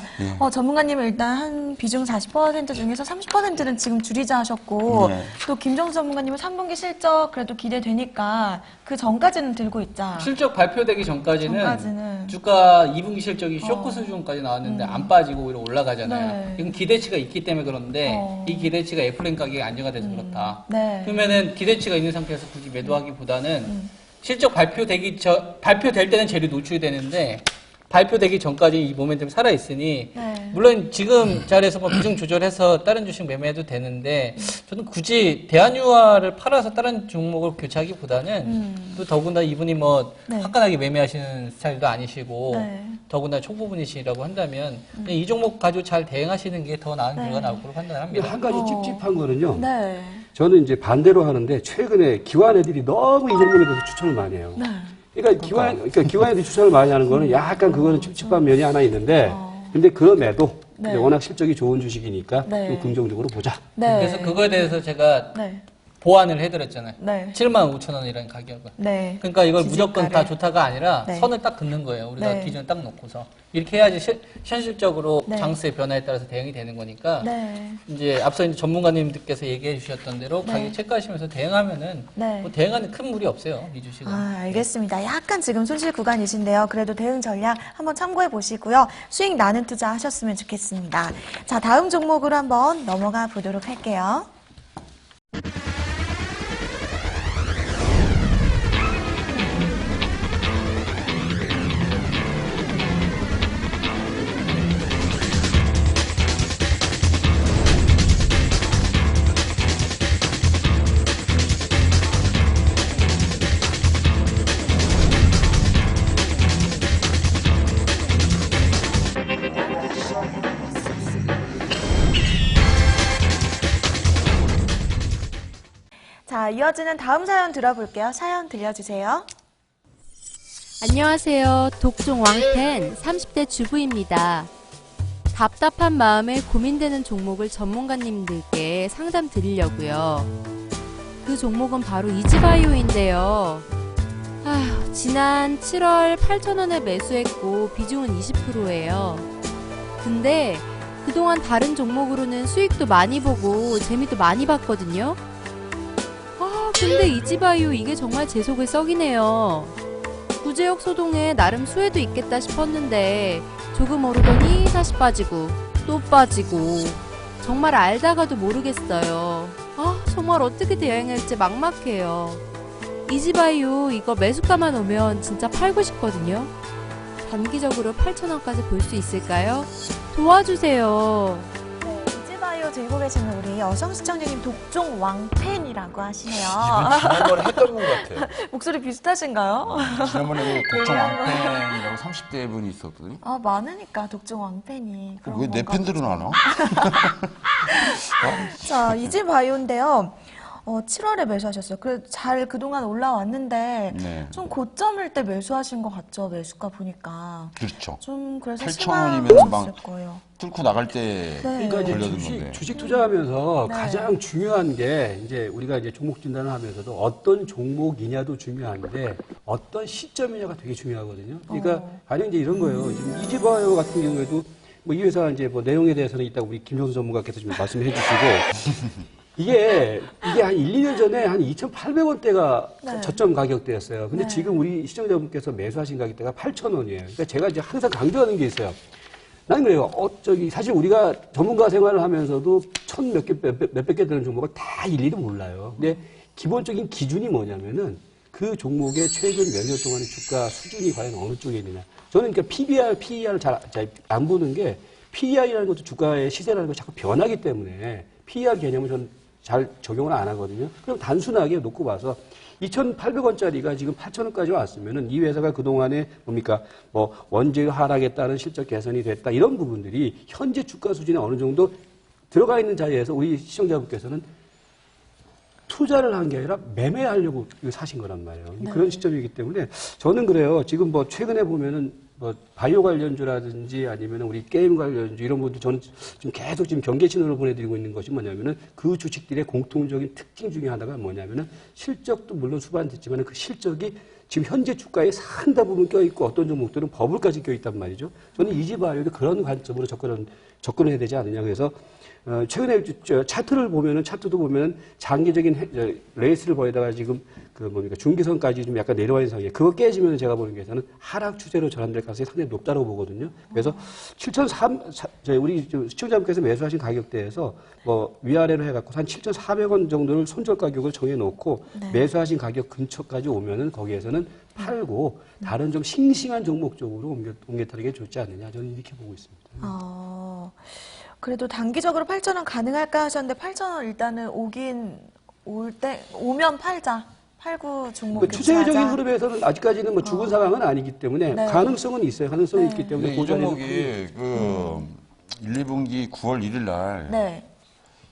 전문가님은 일단 한 비중 40% 중에서 30%는 지금 줄이자 하셨고 또 김정수 전문가님은 3분기 실적 그래도 기대되니까 그 전까지는 들고 있자. 실적 발표되기 전까지는 주가 2분기 실적이 쇼크 수준까지 나왔는데 안 빠지고 오히려 올라가잖아요. 이건 기대치가 있기 때문에 그런데 이 기대치가 애플랜 가격이 안정화 돼서 그렇다. 그러면은 기대치가 있는 상태에서 굳이 매도하기보다는 실적 발표될 때는 재료 노출이 되는데 발표되기 전까지 이 모멘텀이 살아있으니 물론 지금 자리에서 뭐 비중 조절해서 다른 주식 매매해도 되는데 저는 굳이 대한유화를 팔아서 다른 종목을 교체하기보다는 또 더군다나 이분이 뭐 화끈하게 매매하시는 스타일도 아니시고 더군다나 초보분이시라고 한다면 이 종목 가지고 잘 대응하시는 게 더 나은 결과가 나올 거로 판단합니다. 한 가지 찝찝한 거는요. 저는 이제 반대로 하는데 최근에 기관 애들이 너무 이 종목에 대해서 추천을 많이 해요. 그러니까 기관 애들이 추천을 많이 하는 거는 약간 그거는 찝찝한 면이 하나 있는데 근데 그럼에도 워낙 실적이 좋은 주식이니까 좀 긍정적으로 보자. 그래서 그거에 대해서 제가 보완을 해드렸잖아요. 75,000원이라는 가격은. 그러니까 이걸 무조건 다 좋다가 아니라 선을 딱 긋는 거예요. 우리가 기준을 딱 놓고서. 이렇게 해야지 현실적으로 장세의 변화에 따라서 대응이 되는 거니까 이제 앞서 이제 전문가님들께서 얘기해 주셨던 대로 가격 체크하시면서 대응하면은 뭐 대응하는 큰 무리 없어요. 이 주식은. 알겠습니다. 약간 지금 손실 구간이신데요. 그래도 대응 전략 한번 참고해 보시고요. 수익 나는 투자 하셨으면 좋겠습니다. 자, 다음 종목으로 한번 넘어가 보도록 할게요. 자, 이어지는 다음 사연 들어볼게요. 사연 들려주세요. 안녕하세요. 독종 왕팬 30대 주부입니다. 답답한 마음에 고민되는 종목을 전문가님들께 상담 드리려고요. 그 종목은 바로 이지바이오인데요. 지난 7월 8,000원에 매수했고 비중은 20%예요. 근데 그동안 다른 종목으로는 수익도 많이 보고 재미도 많이 봤거든요. 근데 이지바이오 이게 정말 제 속을 썩이네요. 구제역 소동에 나름 수혜도 있겠다 싶었는데 조금 오르더니 다시 빠지고 또 빠지고 정말 알다가도 모르겠어요. 정말 어떻게 대응할지 막막해요. 이지바이오 이거 매수가만 오면 진짜 팔고 싶거든요. 단기적으로 8,000원까지 볼 수 있을까요? 도와주세요. 이지바이오 들고 계시는 우리 여성 시청자님 독종 왕팬이라고 하시네요. 지난번에 했던 분 같아요. 목소리 비슷하신가요? 지난번에 독종 왕팬이라고 30대 분이 있었거든요. 아, 많으니까 독종 왕팬이. 그럼 왜 내 뭔가 팬들은 안 와? 자, 이지바이오인데요. 7월에 매수하셨어요. 그래도 잘 그동안 올라왔는데 네. 좀 고점일 때 매수하신 것 같죠? 매수가 보니까. 그렇죠. 좀 그래서 8,000원이면 실망하셨을 막 거예요. 뚫고 나갈 때 그러니까 이제 걸려든 건데. 주식 투자하면서 네. 가장 중요한 게 이제 우리가 이제 종목 진단을 하면서도 어떤 종목이냐도 중요한데 어떤 시점이냐가 되게 중요하거든요. 그러니까 아니 이제 이런 거예요. 지금 이지바이오 같은 경우에도 뭐 이 회사 이제 뭐 내용에 대해서는 이따 우리 김정수 전문가께서 좀 말씀해 주시고 이게 한 1, 2년 전에 한 2,800원대가 네. 저점 가격대였어요. 근데 지금 우리 시청자분께서 매수하신 가격대가 8,000원이에요. 그러니까 제가 이제 항상 강조하는 게 있어요. 나는 그래요. 사실 우리가 전문가 생활을 하면서도 몇백 개 되는 종목을 다 일일이 몰라요. 근데 기본적인 기준이 뭐냐면은 그 종목의 최근 몇 년 동안의 주가 수준이 과연 어느 쪽에 있느냐. 저는 그러니까 PBR, PER을 잘 안 보는 게 PER이라는 것도 주가의 시세라는 것이 자꾸 변하기 때문에 PER 개념을 저는 잘 적용을 안 하거든요. 그럼 단순하게 놓고 봐서 2,800원짜리가 지금 8,000원까지 왔으면은 이 회사가 그동안에 뭡니까? 뭐 원재료 하락에 따른 실적 개선이 됐다. 이런 부분들이 현재 주가 수준에 어느 정도 들어가 있는 자리에서 우리 시청자분께서는 투자를 한 게 아니라 매매하려고 사신 거란 말이에요. 네. 그런 시점이기 때문에 저는 그래요. 지금 뭐 최근에 보면은 뭐 바이오 관련주라든지 아니면 우리 게임 관련주 이런 분들 저는 지금 계속 지금 경계 신호를 보내드리고 있는 것이 뭐냐면은 그 주식들의 공통적인 특징 중에 하나가 뭐냐면은 실적도 물론 수반됐지만 그 실적이 지금 현재 주가에 상다 부분 껴있고 어떤 종목들은 버블까지 껴있단 말이죠. 저는 이지바이오도 그런 관점으로 접근해야 되지 않느냐. 그래서 최근에 차트를 보면은 차트도 보면은 장기적인 레이스를 보이다가 지금 그 뭡니까 중기선까지 좀 약간 내려와 있는 상황이에요. 그거 깨지면 제가 보는 게서는 하락 추세로 전환될 가능성이 상당히 높다고 보거든요. 그래서 7,300 우리 시청자분께서 매수하신 가격대에서 뭐 위아래로 해갖고 한 7,400원 정도를 손절 가격을 정해놓고 네. 매수하신 가격 근처까지 오면은 거기에서는 팔고 다른 좀 싱싱한 종목 쪽으로 옮겨타는 게 좋지 않느냐 저는 이렇게 보고 있습니다. 그래도 단기적으로 8,000원 가능할까 하셨는데 8,000원 일단은 오면 팔자. 팔고 종목 그 추세적인 교체하자. 흐름에서는 아직까지는 뭐 죽은 상황은 아니기 때문에 네. 가능성은 있어요. 가능성이 네. 있기 때문에 이 그 자리에서 종목이 그 1, 2분기 9월 1일 날 네.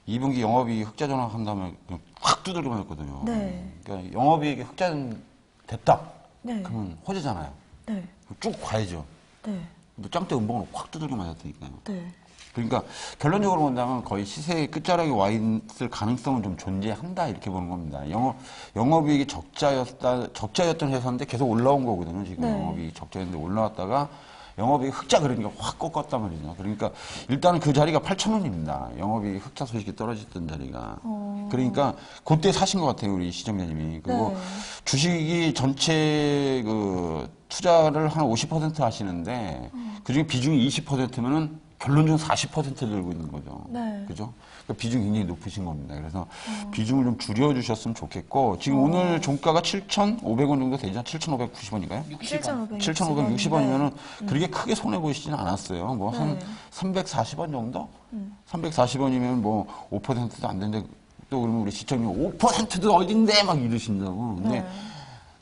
2분기 영업이익 흑자 전환한 다음에 그냥 확 두들겨 맞았거든요. 네. 그러니까 영업이익이 흑자 됐다. 네. 그러면 호재잖아요. 네. 쭉 가야죠. 네. 뭐 짱대 음봉으로 확 두들겨 맞았으니까요. 네. 그러니까 결론적으로 본다면 거의 시세의 끝자락에 와 있을 가능성은 좀 존재한다 이렇게 보는 겁니다. 영업이익이 적자였던 회사인데 계속 올라온 거거든요. 지금 네. 영업이익이 적자였는데 올라왔다가 영업이익 흑자 그러니까 확 꺾었단 말이죠. 그러니까 일단은 그 자리가 8,000원입니다. 영업이익 흑자 소식이 떨어졌던 자리가. 그러니까 그때 사신 것 같아요, 우리 시청자님이. 그리고 네. 주식이 전체 그 투자를 한 50% 하시는데 그중에 비중이 20%면은 결론적으로 40% 들고 있는 거죠. 네. 그죠? 그러니까 비중이 굉장히 높으신 겁니다. 그래서 비중을 좀 줄여주셨으면 좋겠고, 지금 오늘 종가가 7,500원 정도 되죠? 7,590원인가요? 7,560원이면은 그렇게 크게 손해보시지는 않았어요. 뭐 한 340원 정도? 340원이면 뭐 5%도 안 되는데, 또 그러면 우리 시청률 5%도 어딘데? 막 이러신다고. 근데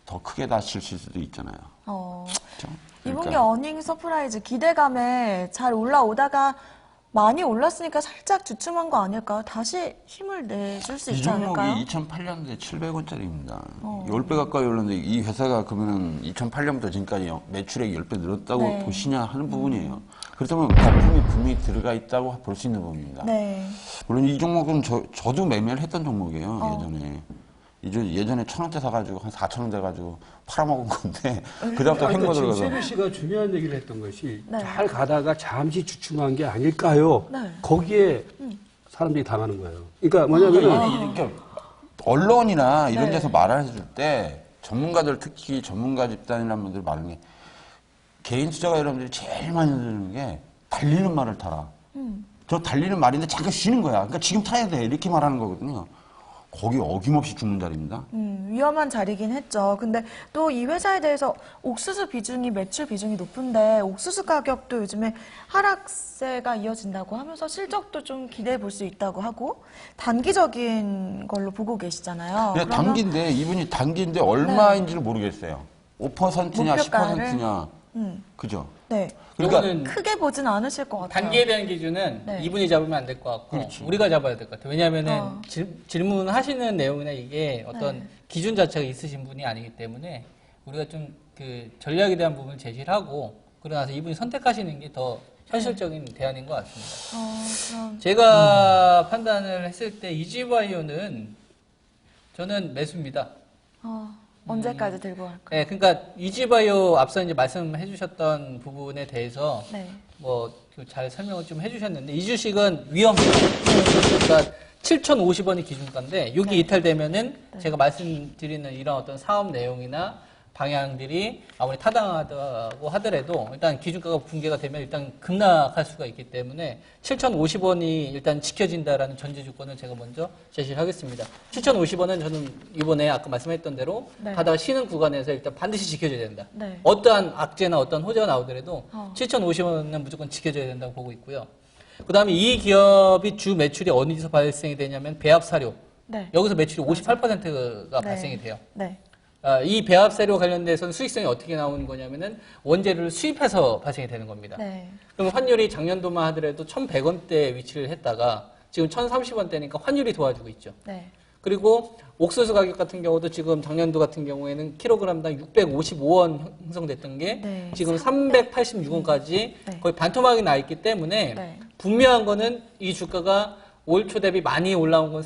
더 크게 다치실 수도 있잖아요. 그렇죠? 이분기 어닝 서프라이즈 기대감에 잘 올라오다가 많이 올랐으니까 살짝 주춤한 거 아닐까요? 다시 힘을 내줄 수 이 있지 종목이 않을까요? 2008년도에 700원짜리입니다. 10배 가까이 올랐는데 이 회사가 그러면 2008년부터 지금까지 매출액이 10배 늘었다고 네. 보시냐 하는 부분이에요. 그렇다면 거품이 분명히 들어가 있다고 볼 수 있는 부분입니다. 네. 물론 이 종목은 저도 매매를 했던 종목이에요. 예전에 1,000원대 사가지고 한 4,000원 돼가지고 팔아먹은 건데 그다음부터 횡보 지금 들어가서 세미 씨가 중요한 얘기를 했던 것이 네. 잘 가다가 잠시 주춤한 게 아닐까요? 네. 거기에 사람들이 당하는 거예요. 그러니까 뭐냐면 그러니까 언론이나 이런 네. 데서 말을 해줄 때 전문가들 특히 전문가 집단이라는 분들 말하는 게 개인 투자가 여러분들이 제일 많이 들는 게 달리는 말을 타라. 저 달리는 말인데 잠깐 쉬는 거야. 그러니까 지금 타야 돼. 이렇게 말하는 거거든요. 거기 어김없이 죽는 자리입니다. 위험한 자리긴 했죠. 근데 또 이 회사에 대해서 옥수수 비중이 매출 비중이 높은데 옥수수 가격도 요즘에 하락세가 이어진다고 하면서 실적도 좀 기대해 볼 수 있다고 하고 단기적인 걸로 보고 계시잖아요. 그냥 단기인데 이분이 단기인데 얼마인지를 모르겠어요. 5%냐 목표가를? 10%냐 그죠? 네. 그러니까 요거는 크게 보진 않으실 것 같아요. 단기에 대한 기준은 네. 이분이 잡으면 안 될 것 같고 그렇지. 우리가 잡아야 될 것 같아요. 왜냐하면은 어. 질문하시는 내용이나 이게 어떤 네. 기준 자체가 있으신 분이 아니기 때문에 우리가 좀 그 전략에 대한 부분을 제시를 하고 그러고 나서 이분이 선택하시는 게 더 현실적인 대안인 것 같습니다. 그럼 제가 판단을 했을 때 이지바이오는 저는 매수입니다. 언제까지 들고 갈까요? 네, 그러니까 이지바이오 앞서 이제 말씀해 주셨던 부분에 대해서 네. 뭐 잘 설명을 좀 해주셨는데 이 주식은 위험해요. 그러니까 7,050원이 기준가인데 여기 이탈되면은 제가 말씀드리는 이런 어떤 사업 내용이나 방향들이 아무리 타당하다고 하더라도 일단 기준가가 붕괴가 되면 일단 급락할 수가 있기 때문에 7,050원이 일단 지켜진다라는 전제 조건을 제가 먼저 제시를 하겠습니다. 7,050원은 저는 이번에 아까 말씀했던 대로 네. 바다가 쉬는 구간에서 일단 반드시 지켜줘야 된다. 네. 어떠한 악재나 어떠한 호재가 나오더라도 7,050원은 무조건 지켜줘야 된다고 보고 있고요. 그 다음에 이 기업이 주 매출이 어디서 발생이 되냐면 배합사료. 네. 여기서 매출이 58%가 네. 발생이 돼요. 네. 이 배합사료 관련돼서는 수익성이 어떻게 나오는 거냐면은 원재료를 수입해서 발생이 되는 겁니다. 네. 그럼 환율이 작년도만 하더라도 1,100원대 위치를 했다가 지금 1,030원대니까 환율이 도와주고 있죠. 네. 그리고 옥수수 가격 같은 경우도 지금 작년도 같은 경우에는 킬로그램당 655원 형성됐던 게 네. 지금 386원까지 네. 거의 반토막이 나 있기 때문에 네. 분명한 거는 이 주가가 올 초 대비 많이 올라온 건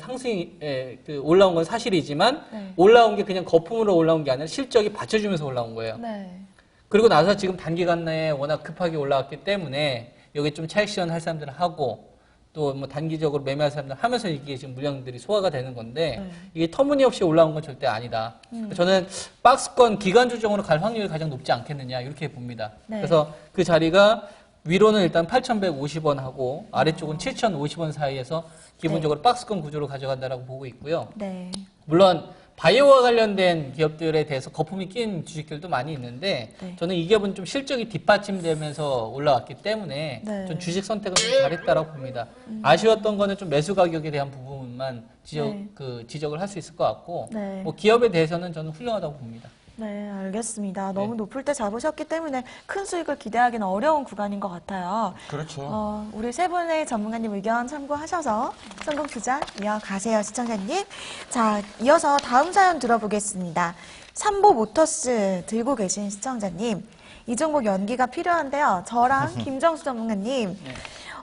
올라온 건 사실이지만 네. 올라온 게 그냥 거품으로 올라온 게 아니라 실적이 받쳐주면서 올라온 거예요. 네. 그리고 나서 지금 단기간 내에 워낙 급하게 올라왔기 때문에 여기 좀 차익 실현 할 사람들은 하고 또 뭐 단기적으로 매매할 사람들 하면서 이게 지금 물량들이 소화가 되는 건데 네. 이게 터무니없이 올라온 건 절대 아니다. 저는 박스권 기간 조정으로 갈 확률이 가장 높지 않겠느냐 이렇게 봅니다. 네. 그래서 그 자리가 위로는 일단 8,150원 하고 아래쪽은 7,050원 사이에서 기본적으로 박스권 구조로 가져간다라고 보고 있고요. 네. 물론 바이오와 관련된 기업들에 대해서 거품이 낀 주식들도 많이 있는데 네. 저는 이 기업은 좀 실적이 뒷받침되면서 올라왔기 때문에 네. 좀 주식 선택은 좀 잘했다라고 봅니다. 아쉬웠던 거는 좀 매수 가격에 대한 부분만 네. 지적을 할 수 있을 것 같고 네. 뭐 기업에 대해서는 저는 훌륭하다고 봅니다. 네, 알겠습니다. 너무 높을 때 잡으셨기 때문에 큰 수익을 기대하기는 어려운 구간인 것 같아요. 그렇죠. 우리 세 분의 전문가님 의견 참고하셔서 성공 투자 이어가세요, 시청자님. 자, 이어서 다음 사연 들어보겠습니다. 삼보 모터스 들고 계신 시청자님. 이 종목 연기가 필요한데요. 저랑 김정수 전문가님.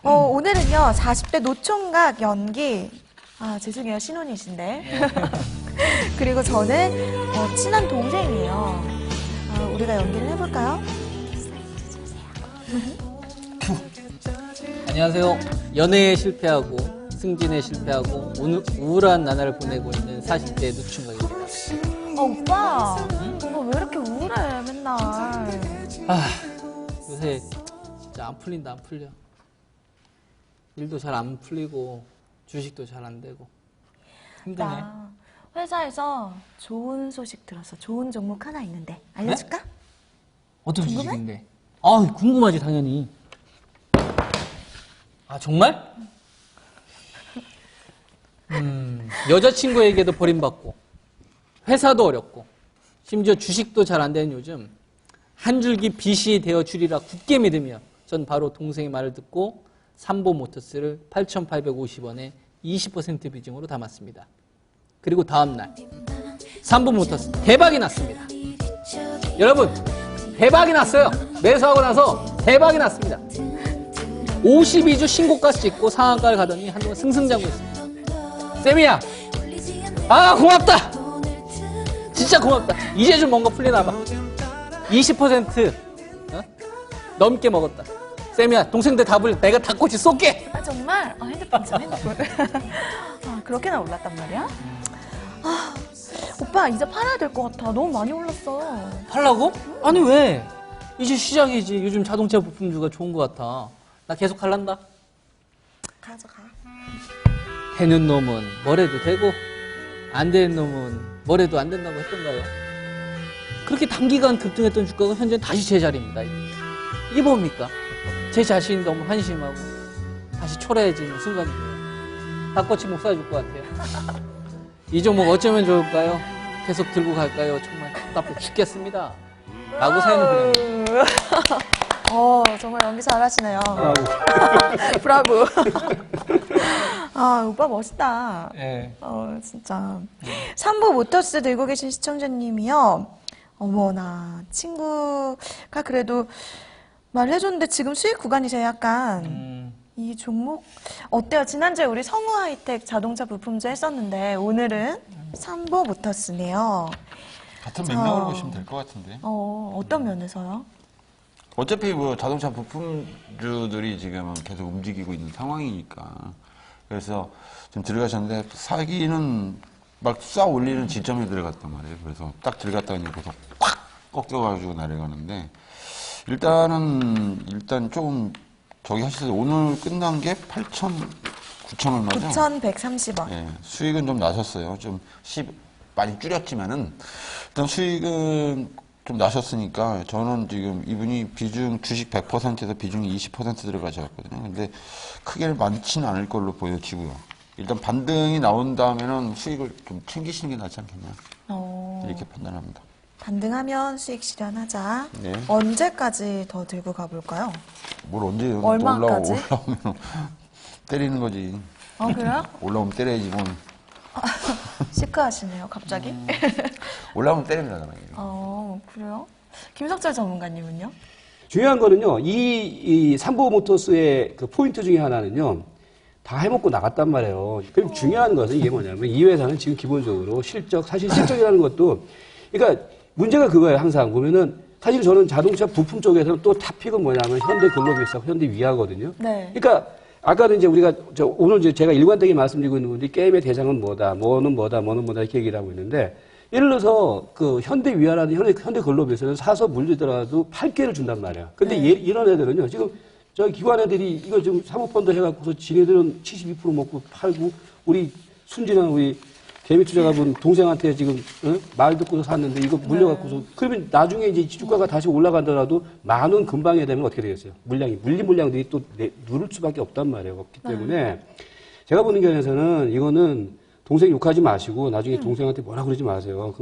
오늘은요, 40대 노총각 연기. 아, 죄송해요. 신혼이신데. 그리고 저는 친한 동생이에요. 우리가 연기를 해볼까요? 안녕하세요. 연애에 실패하고 승진에 실패하고 우울한 나날을 보내고 있는 40대 누충각입니다. 오빠. 오빠 왜 이렇게 우울해, 맨날. 요새 진짜 안 풀린다, 안 풀려. 일도 잘 안 풀리고 주식도 잘 안 되고 힘드네. 나 회사에서 좋은 소식 들었어. 좋은 종목 하나 있는데. 알려줄까? 어떤 궁금해? 주식인데? 궁금하지 당연히. 아 정말? 여자친구에게도 버림받고 회사도 어렵고 심지어 주식도 잘 안 되는 요즘 한 줄기 빛이 되어 주리라 굳게 믿으며 전 바로 동생의 말을 듣고 삼보 모터스를 8,850원에 20% 비중으로 담았습니다. 그리고 다음날 삼보 모터스 대박이 났습니다. 여러분 대박이 났어요. 매수하고 나서 대박이 났습니다. 52주 신고가 찍고 상한가를 가더니 한동안 승승장구했습니다. 쌤이야, 고맙다. 진짜 고맙다. 이제 좀 뭔가 풀리나 봐. 20% 넘게 먹었다. 쌤이야, 동생들 다 불려. 내가 닭꼬치 쏠게. 정말? 핸드폰 좀 핸드폰. 그렇게나 올랐단 말이야? 오빠 이제 팔아야 될 것 같아. 너무 많이 올랐어. 팔라고? 아니 왜? 이제 시작이지. 요즘 자동차 부품주가 좋은 것 같아. 나 계속 할란다. 가져가. 되는 놈은 뭘 해도 되고 안 되는 놈은 뭐래도 안 된다고 했던가요? 그렇게 단기간 급등했던 주가가 현재 다시 제자리입니다. 이게 뭡니까? 제 자신이 너무 한심하고 다시 초라해지는 순간이에요. 닭꼬치 목 쏴줄 것 같아요. 이 종목 어쩌면 좋을까요? 계속 들고 갈까요? 정말 답답해 죽겠습니다. 라고 사연을 보냅니다. 정말 연기 잘하시네요. 브라보. 아, 오빠 멋있다. 네. 진짜. 삼보 모터스 들고 계신 시청자님이요. 어머나, 친구가 그래도 말해줬는데 지금 수익 구간이세요, 약간. 이 종목 어때요? 지난주에 우리 성우 하이텍 자동차 부품주 했었는데 오늘은 삼보 모터스네요. 같은 맥락으로 보시면 될 것 같은데. 어떤 면에서요? 어차피 뭐 자동차 부품주들이 지금은 계속 움직이고 있는 상황이니까. 그래서 좀 들어가셨는데 사기는 막 쏴 올리는 지점에 들어갔단 말이에요. 그래서 딱 들어갔다가 이제 거기서 콱 꺾여가지고 내려가는데 일단 조금 저기 하실 때 오늘 끝난 게 9천 얼마죠? 9,130원. 예, 수익은 좀 나셨어요. 많이 줄였지만은 일단 수익은 좀 나셨으니까 저는 지금 이분이 주식 100%에서 비중이 20% 들어가셨거든요. 근데 크게 많지는 않을 걸로 보여지고요. 일단 반등이 나온 다음에는 수익을 좀 챙기시는 게 낫지 않겠냐. 이렇게 판단합니다. 반등하면 수익 실현하자. 네. 언제까지 더 들고 가볼까요? 뭘 언제 얼마까지? 올라오면 때리는 거지. 그래요? 올라오면 때려야지 뭐. 시크하시네요, 갑자기. 올라오면 때립니다. 그냥. 그래요? 김석철 전문가님은요? 중요한 거는요, 이 삼보 모터스의 그 포인트 중에 하나는요, 다 해먹고 나갔단 말이에요. 그럼 중요한 것은 이게 뭐냐면 이 회사는 지금 기본적으로 사실 실적이라는 것도, 그러니까 문제가 그거예요. 항상 보면은 사실 저는 자동차 부품 쪽에서는 또 탑픽은 뭐냐면 현대글로비스하고 현대위아거든요. 네. 그러니까 아까도 이제 우리가 오늘 이제 제가 일관되게 말씀드리고 있는 건데 게임의 대상은 뭐다, 뭐는 뭐다 이렇게 얘기를 하고 있는데 예를 들어서 그 현대위아라는 현대글로비스는 사서 물리더라도 8개를 준단 말이야. 근데 이런 애들은요 지금 저희 기관 애들이 이거 지금 사모펀드 해갖고서 지네들은 72% 먹고 팔고 우리 순진한 우리 개미투자가분 동생한테 지금 말 듣고서 샀는데 이거 물려갖고서 그러면 나중에 이제 주가가 다시 올라간다라도 10,000원 금방에 되면 어떻게 되겠어요? 물량들이 또 누를 수밖에 없단 말이에요. 없기 때문에 제가 보는 견해에서는 이거는 동생 욕하지 마시고 나중에 동생한테 뭐라 그러지 마세요.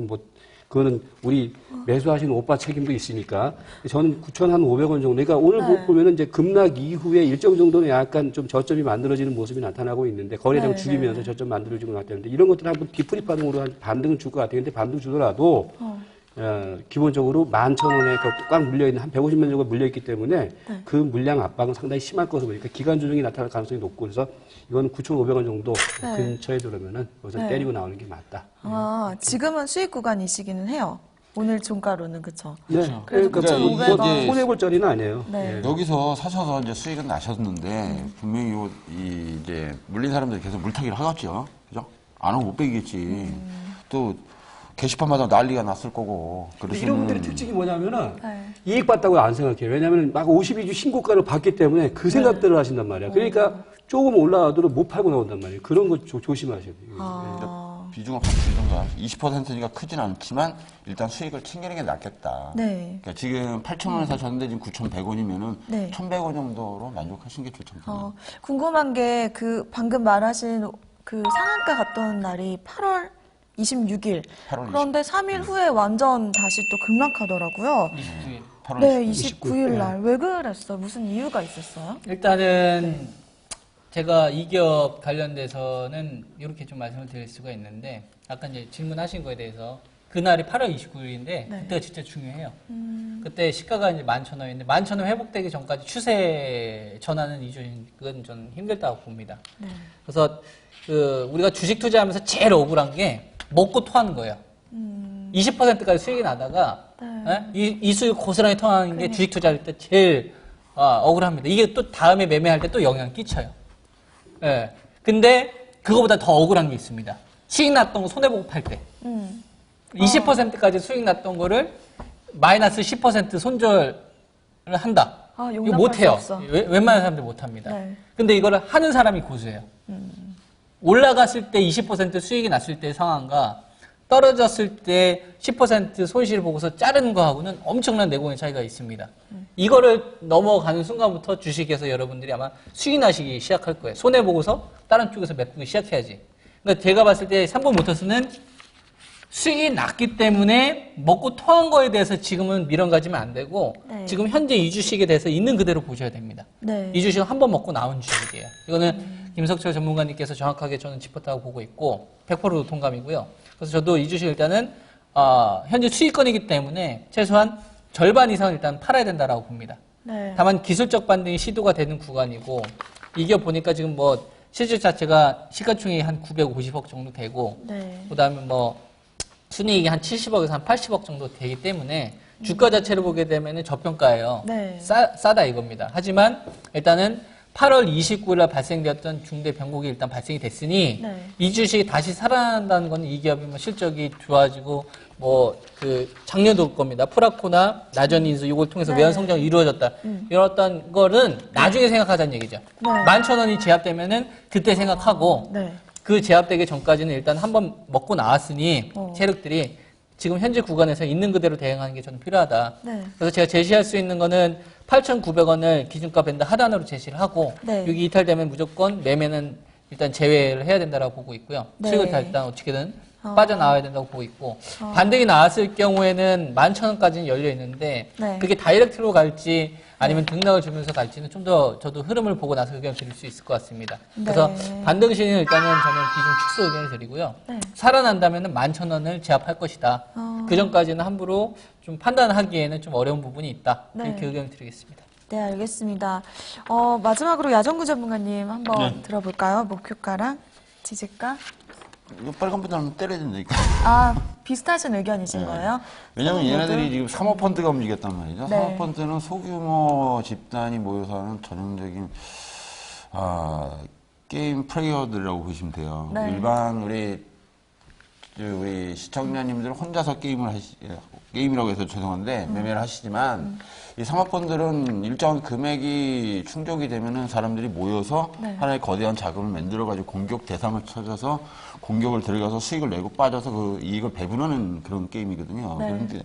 그거는 우리 매수하시는 오빠 책임도 있으니까 저는 9,500원 정도. 그러니까 오늘 보면은 이제 급락 이후에 일정 정도는 약간 좀 저점이 만들어지는 모습이 나타나고 있는데 거래량 죽이면서 저점 만들어지고 나타나는데 이런 것들 한번 뒤풀이 반응으로 한 반등은 줄 것 같아요. 근데 반등 주더라도 기본적으로 11,000원에 꽉 물려있는 한 150만 정도 물려있기 때문에 그 물량 압박은 상당히 심할 것으로 보니까 기간 조정이 나타날 가능성이 높고 그래서 이건 9,500원 정도 근처에 들어오면은 거기서 때리고 나오는 게 맞다. 지금은 수익 구간이시기는 해요. 오늘 종가로는 그쵸? 네. 그래도 그러니까 9,500원. 손해볼 자리는 아니에요. 네. 여기서 사셔서 이제 수익은 나셨는데 분명히 이제 물린 사람들이 계속 물타기를 하겠죠. 그죠? 안 하면 못 빼겠지. 또 게시판마다 난리가 났을 거고. 이런 분들의 특징이 뭐냐면은 이익 봤다고 안 생각해요. 왜냐하면 막 52주 신고가를 봤기 때문에 그 생각들을 하신단 말이야. 그러니까 조금 올라와도 못 팔고 나온단 말이에요. 그런 거 조심하셔야 돼요. 비중은 한 정도 20%니까 크진 않지만 일단 수익을 챙기는 게 낫겠다. 네. 그러니까 지금 8,000원에 사셨는데 지금 9,100원이면은 네. 1,100원 정도로 만족하시는 게 좋죠. 궁금한 게 방금 말하신 그 상한가 갔던 날이 8월 26일. 8월 그런데 3일 후에 완전 다시 또 급락하더라고요. 29일. 네, 29일 날. 왜 그랬어요? 무슨 이유가 있었어요? 일단은 제가 이 기업 관련돼서는 이렇게 좀 말씀을 드릴 수가 있는데 아까 이제 질문하신 거에 대해서 그날이 8월 29일인데 그때가 진짜 중요해요. 그때 시가가 이제 11,000원인데 11,000원 회복되기 전까지 추세 전환은 그건 좀 힘들다고 봅니다. 그래서 우리가 주식 투자하면서 제일 억울한 게 먹고 토하는 거예요. 20%까지 수익이 나다가 이 수익 고스란히 토하는 게 주식 투자할 때 제일 억울합니다. 이게 또 다음에 매매할 때 또 영향을 끼쳐요. 예. 근데 그거보다 더 억울한 게 있습니다. 수익 났던 거 손해보고 팔 때. 20%까지 수익 났던 거를 마이너스 10% 손절을 한다. 이거 못해요. 웬만한 사람들 못합니다. 근데 이거를 하는 사람이 고수해요. 올라갔을 때 20% 수익이 났을 때 상황과 떨어졌을 때 10% 손실을 보고서 자르는 거하고는 엄청난 내공의 차이가 있습니다. 이거를 넘어가는 순간부터 주식에서 여러분들이 아마 수익 나시기 시작할 거예요. 손해보고서 다른 쪽에서 메꾸기 시작해야지. 그러니까 제가 봤을 때 삼성모터스는 수익이 났기 때문에 먹고 토한 거에 대해서 지금은 미련 가지면 안 되고 네. 지금 현재 이 주식에 대해서 있는 그대로 보셔야 됩니다. 네. 이 주식은 한 번 먹고 나온 주식이에요. 이거는 김석철 전문가님께서 정확하게 저는 짚었다고 보고 있고 100% 동감이고요. 그래서 저도 이 주식 일단은 현재 수익권이기 때문에 최소한 절반 이상은 일단 팔아야 된다라고 봅니다. 네. 다만 기술적 반등이 시도가 되는 구간이고 이게 보니까 지금 뭐 실질 자체가 시가총액이 한 950억 정도 되고 네. 그다음에 뭐 순이익이 한 70억에서 한 80억 정도 되기 때문에 주가 자체를 보게 되면은 저평가예요. 네. 싸다 이겁니다. 하지만 일단은 8월 29일 날 발생되었던 중대 변곡이 일단 발생이 됐으니 네. 이 주식이 다시 살아난다는 건 이 기업이 뭐 실적이 좋아지고 뭐 그 작년도 올 겁니다. 프라코나 나전 인수 이걸 통해서 네. 외환 성장이 이루어졌다. 이런 거는 나중에 생각하자는 얘기죠. 네. 11,000원이 제압되면은 그때 생각하고 네. 그 제압되기 전까지는 일단 한번 먹고 나왔으니 세력들이 지금 현재 구간에서 있는 그대로 대응하는 게 저는 필요하다. 네. 그래서 제가 제시할 수 있는 거는 8,900원을 기준가 밴드 하단으로 제시를 하고 네. 여기 이탈되면 무조건 매매는 일단 제외를 해야 된다라고 보고 있고요. 네. 수익을 다 일단 어떻게든 빠져나와야 된다고 보고 있고 반등이 나왔을 경우에는 11,000원까지는 열려 있는데 네. 그게 다이렉트로 갈지 아니면 등락을 주면서 갈지는 좀 더 저도 흐름을 보고 나서 의견을 드릴 수 있을 것 같습니다. 그래서 네. 반등 시는 일단은 저는 기준 축소 의견을 드리고요. 네. 살아난다면 11,000원을 제압할 것이다. 그 전까지는 함부로 좀 판단하기에는 좀 어려운 부분이 있다. 네. 이렇게 의견을 드리겠습니다. 네, 알겠습니다. 마지막으로 야정구 전문가님 한번 들어볼까요? 목표가랑 지지가? 이거 빨간 분들 하면 때려야 된다, 이거. 비슷하신 의견이신 거예요? 왜냐면 얘네들이 지금 사모펀드가 움직였단 말이죠. 네. 사모펀드는 소규모 집단이 모여서 하는 전형적인, 게임 플레이어들이라고 보시면 돼요. 네. 일반 우리 시청자님들 혼자서 게임이라고 해서 죄송한데, 매매를 하시지만, 이 사모펀드는 일정한 금액이 충족이 되면은 사람들이 모여서 네. 하나의 거대한 자금을 만들어가지고 공격 대상을 찾아서 공격을 들어가서 수익을 내고 빠져서 그 이익을 배분하는 그런 게임이거든요. 네. 그런데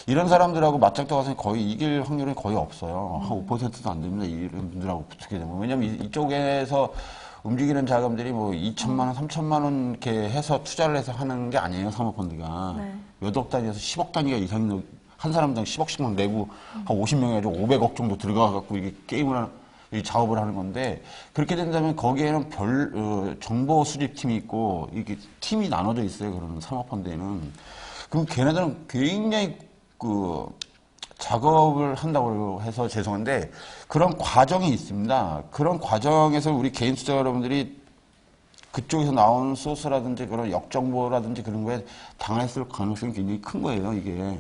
이런 사람들하고 맞짱 떠가서 거의 이길 확률은 거의 없어요. 한 5%도 안 됩니다. 이런 분들하고 붙게 되면. 왜냐면 이쪽에서 움직이는 자금들이 뭐 2천만 원, 3천만 원 이렇게 해서 투자를 해서 하는 게 아니에요. 사모펀드가. 네. 몇 억 단위에서 10억 단위가 이상이 한 사람당 10억씩만 내고 한 50명이 가지고 500억 정도 들어가 갖고 이게 게임을 이 작업을 하는 건데 그렇게 된다면 거기에는 정보 수집팀이 있고 이게 팀이 나눠져 있어요. 그런 사모펀드에는. 그럼 걔네들은 굉장히 작업을 한다고 해서 죄송한데 그런 과정이 있습니다. 그런 과정에서 우리 개인 투자 여러분들이 그쪽에서 나오는 소스라든지 그런 역정보라든지 그런 거에 당했을 가능성이 굉장히 큰 거예요, 이게.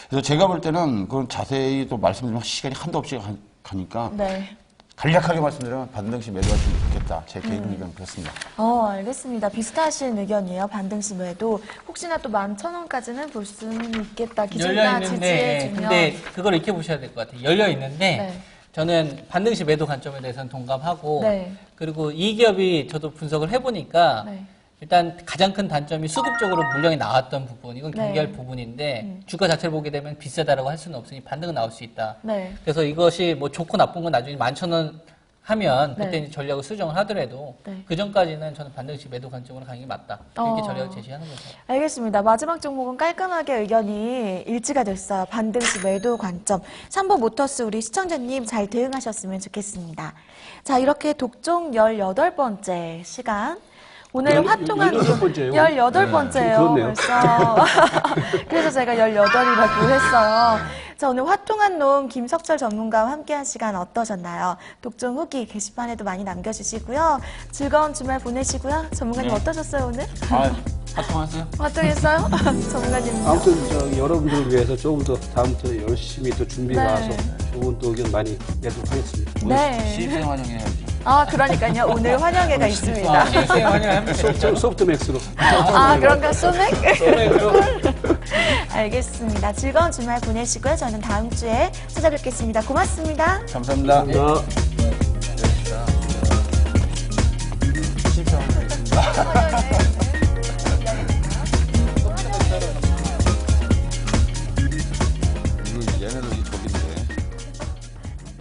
그래서 제가 볼 때는 그건 자세히 또 말씀드리면 시간이 한도 없이 가니까 네. 간략하게 말씀드리면 반등시 매도하시면 좋겠다. 제 개인 의견은 그렇습니다. 알겠습니다. 비슷하신 의견이에요. 반등시 매도. 혹시나 또 11,000원까지는 볼 수는 있겠다. 기준가 지지해주면. 근데 그걸 이렇게 보셔야 될 것 같아요. 열려 있는데 네. 저는 반등시 매도 관점에 대해서는 동감하고 네. 그리고 이 기업이 저도 분석을 해보니까 네. 일단 가장 큰 단점이 수급적으로 물량이 나왔던 부분, 이건 네. 경계할 부분인데 주가 자체를 보게 되면 비싸다라고 할 수는 없으니 반등은 나올 수 있다. 네. 그래서 이것이 뭐 좋고 나쁜 건 나중에 11,000원 하면 그때 네. 이제 전략을 수정을 하더라도 네. 그 전까지는 저는 반등시 매도 관점으로 가는 게 맞다. 이렇게 전략을 제시하는 거죠. 알겠습니다. 마지막 종목은 깔끔하게 의견이 일치가 됐어요. 반등시 매도 관점. 3번 모터스 우리 시청자님 잘 대응하셨으면 좋겠습니다. 자, 이렇게 독종 18번째 시간. 오늘 화통한 18번째예요? 18번째예요. 그렇네요. 벌써. 그래서 제가 18이라고 했어요. 자, 오늘 화통한 놈 김석철 전문가와 함께한 시간 어떠셨나요? 독종 후기 게시판에도 많이 남겨주시고요. 즐거운 주말 보내시고요. 전문가님 어떠셨어요, 오늘? 활동하세요? 화통했어요? 전문가님요? 아무튼 여러분들을 위해서 조금 더 다음부터 열심히 또 준비해서 네. 좋은 또 의견 많이 내도록 하겠습니다. 네. 시입생 환영해야죠. 그러니까요. 오늘 환영회가 있습니다. 소프트맥스로. 그런가? 소맥? 소맥으로. 알겠습니다. 즐거운 주말 보내시고요. 저는 다음 주에 찾아뵙겠습니다. 고맙습니다. 감사합니다. 감사합니다.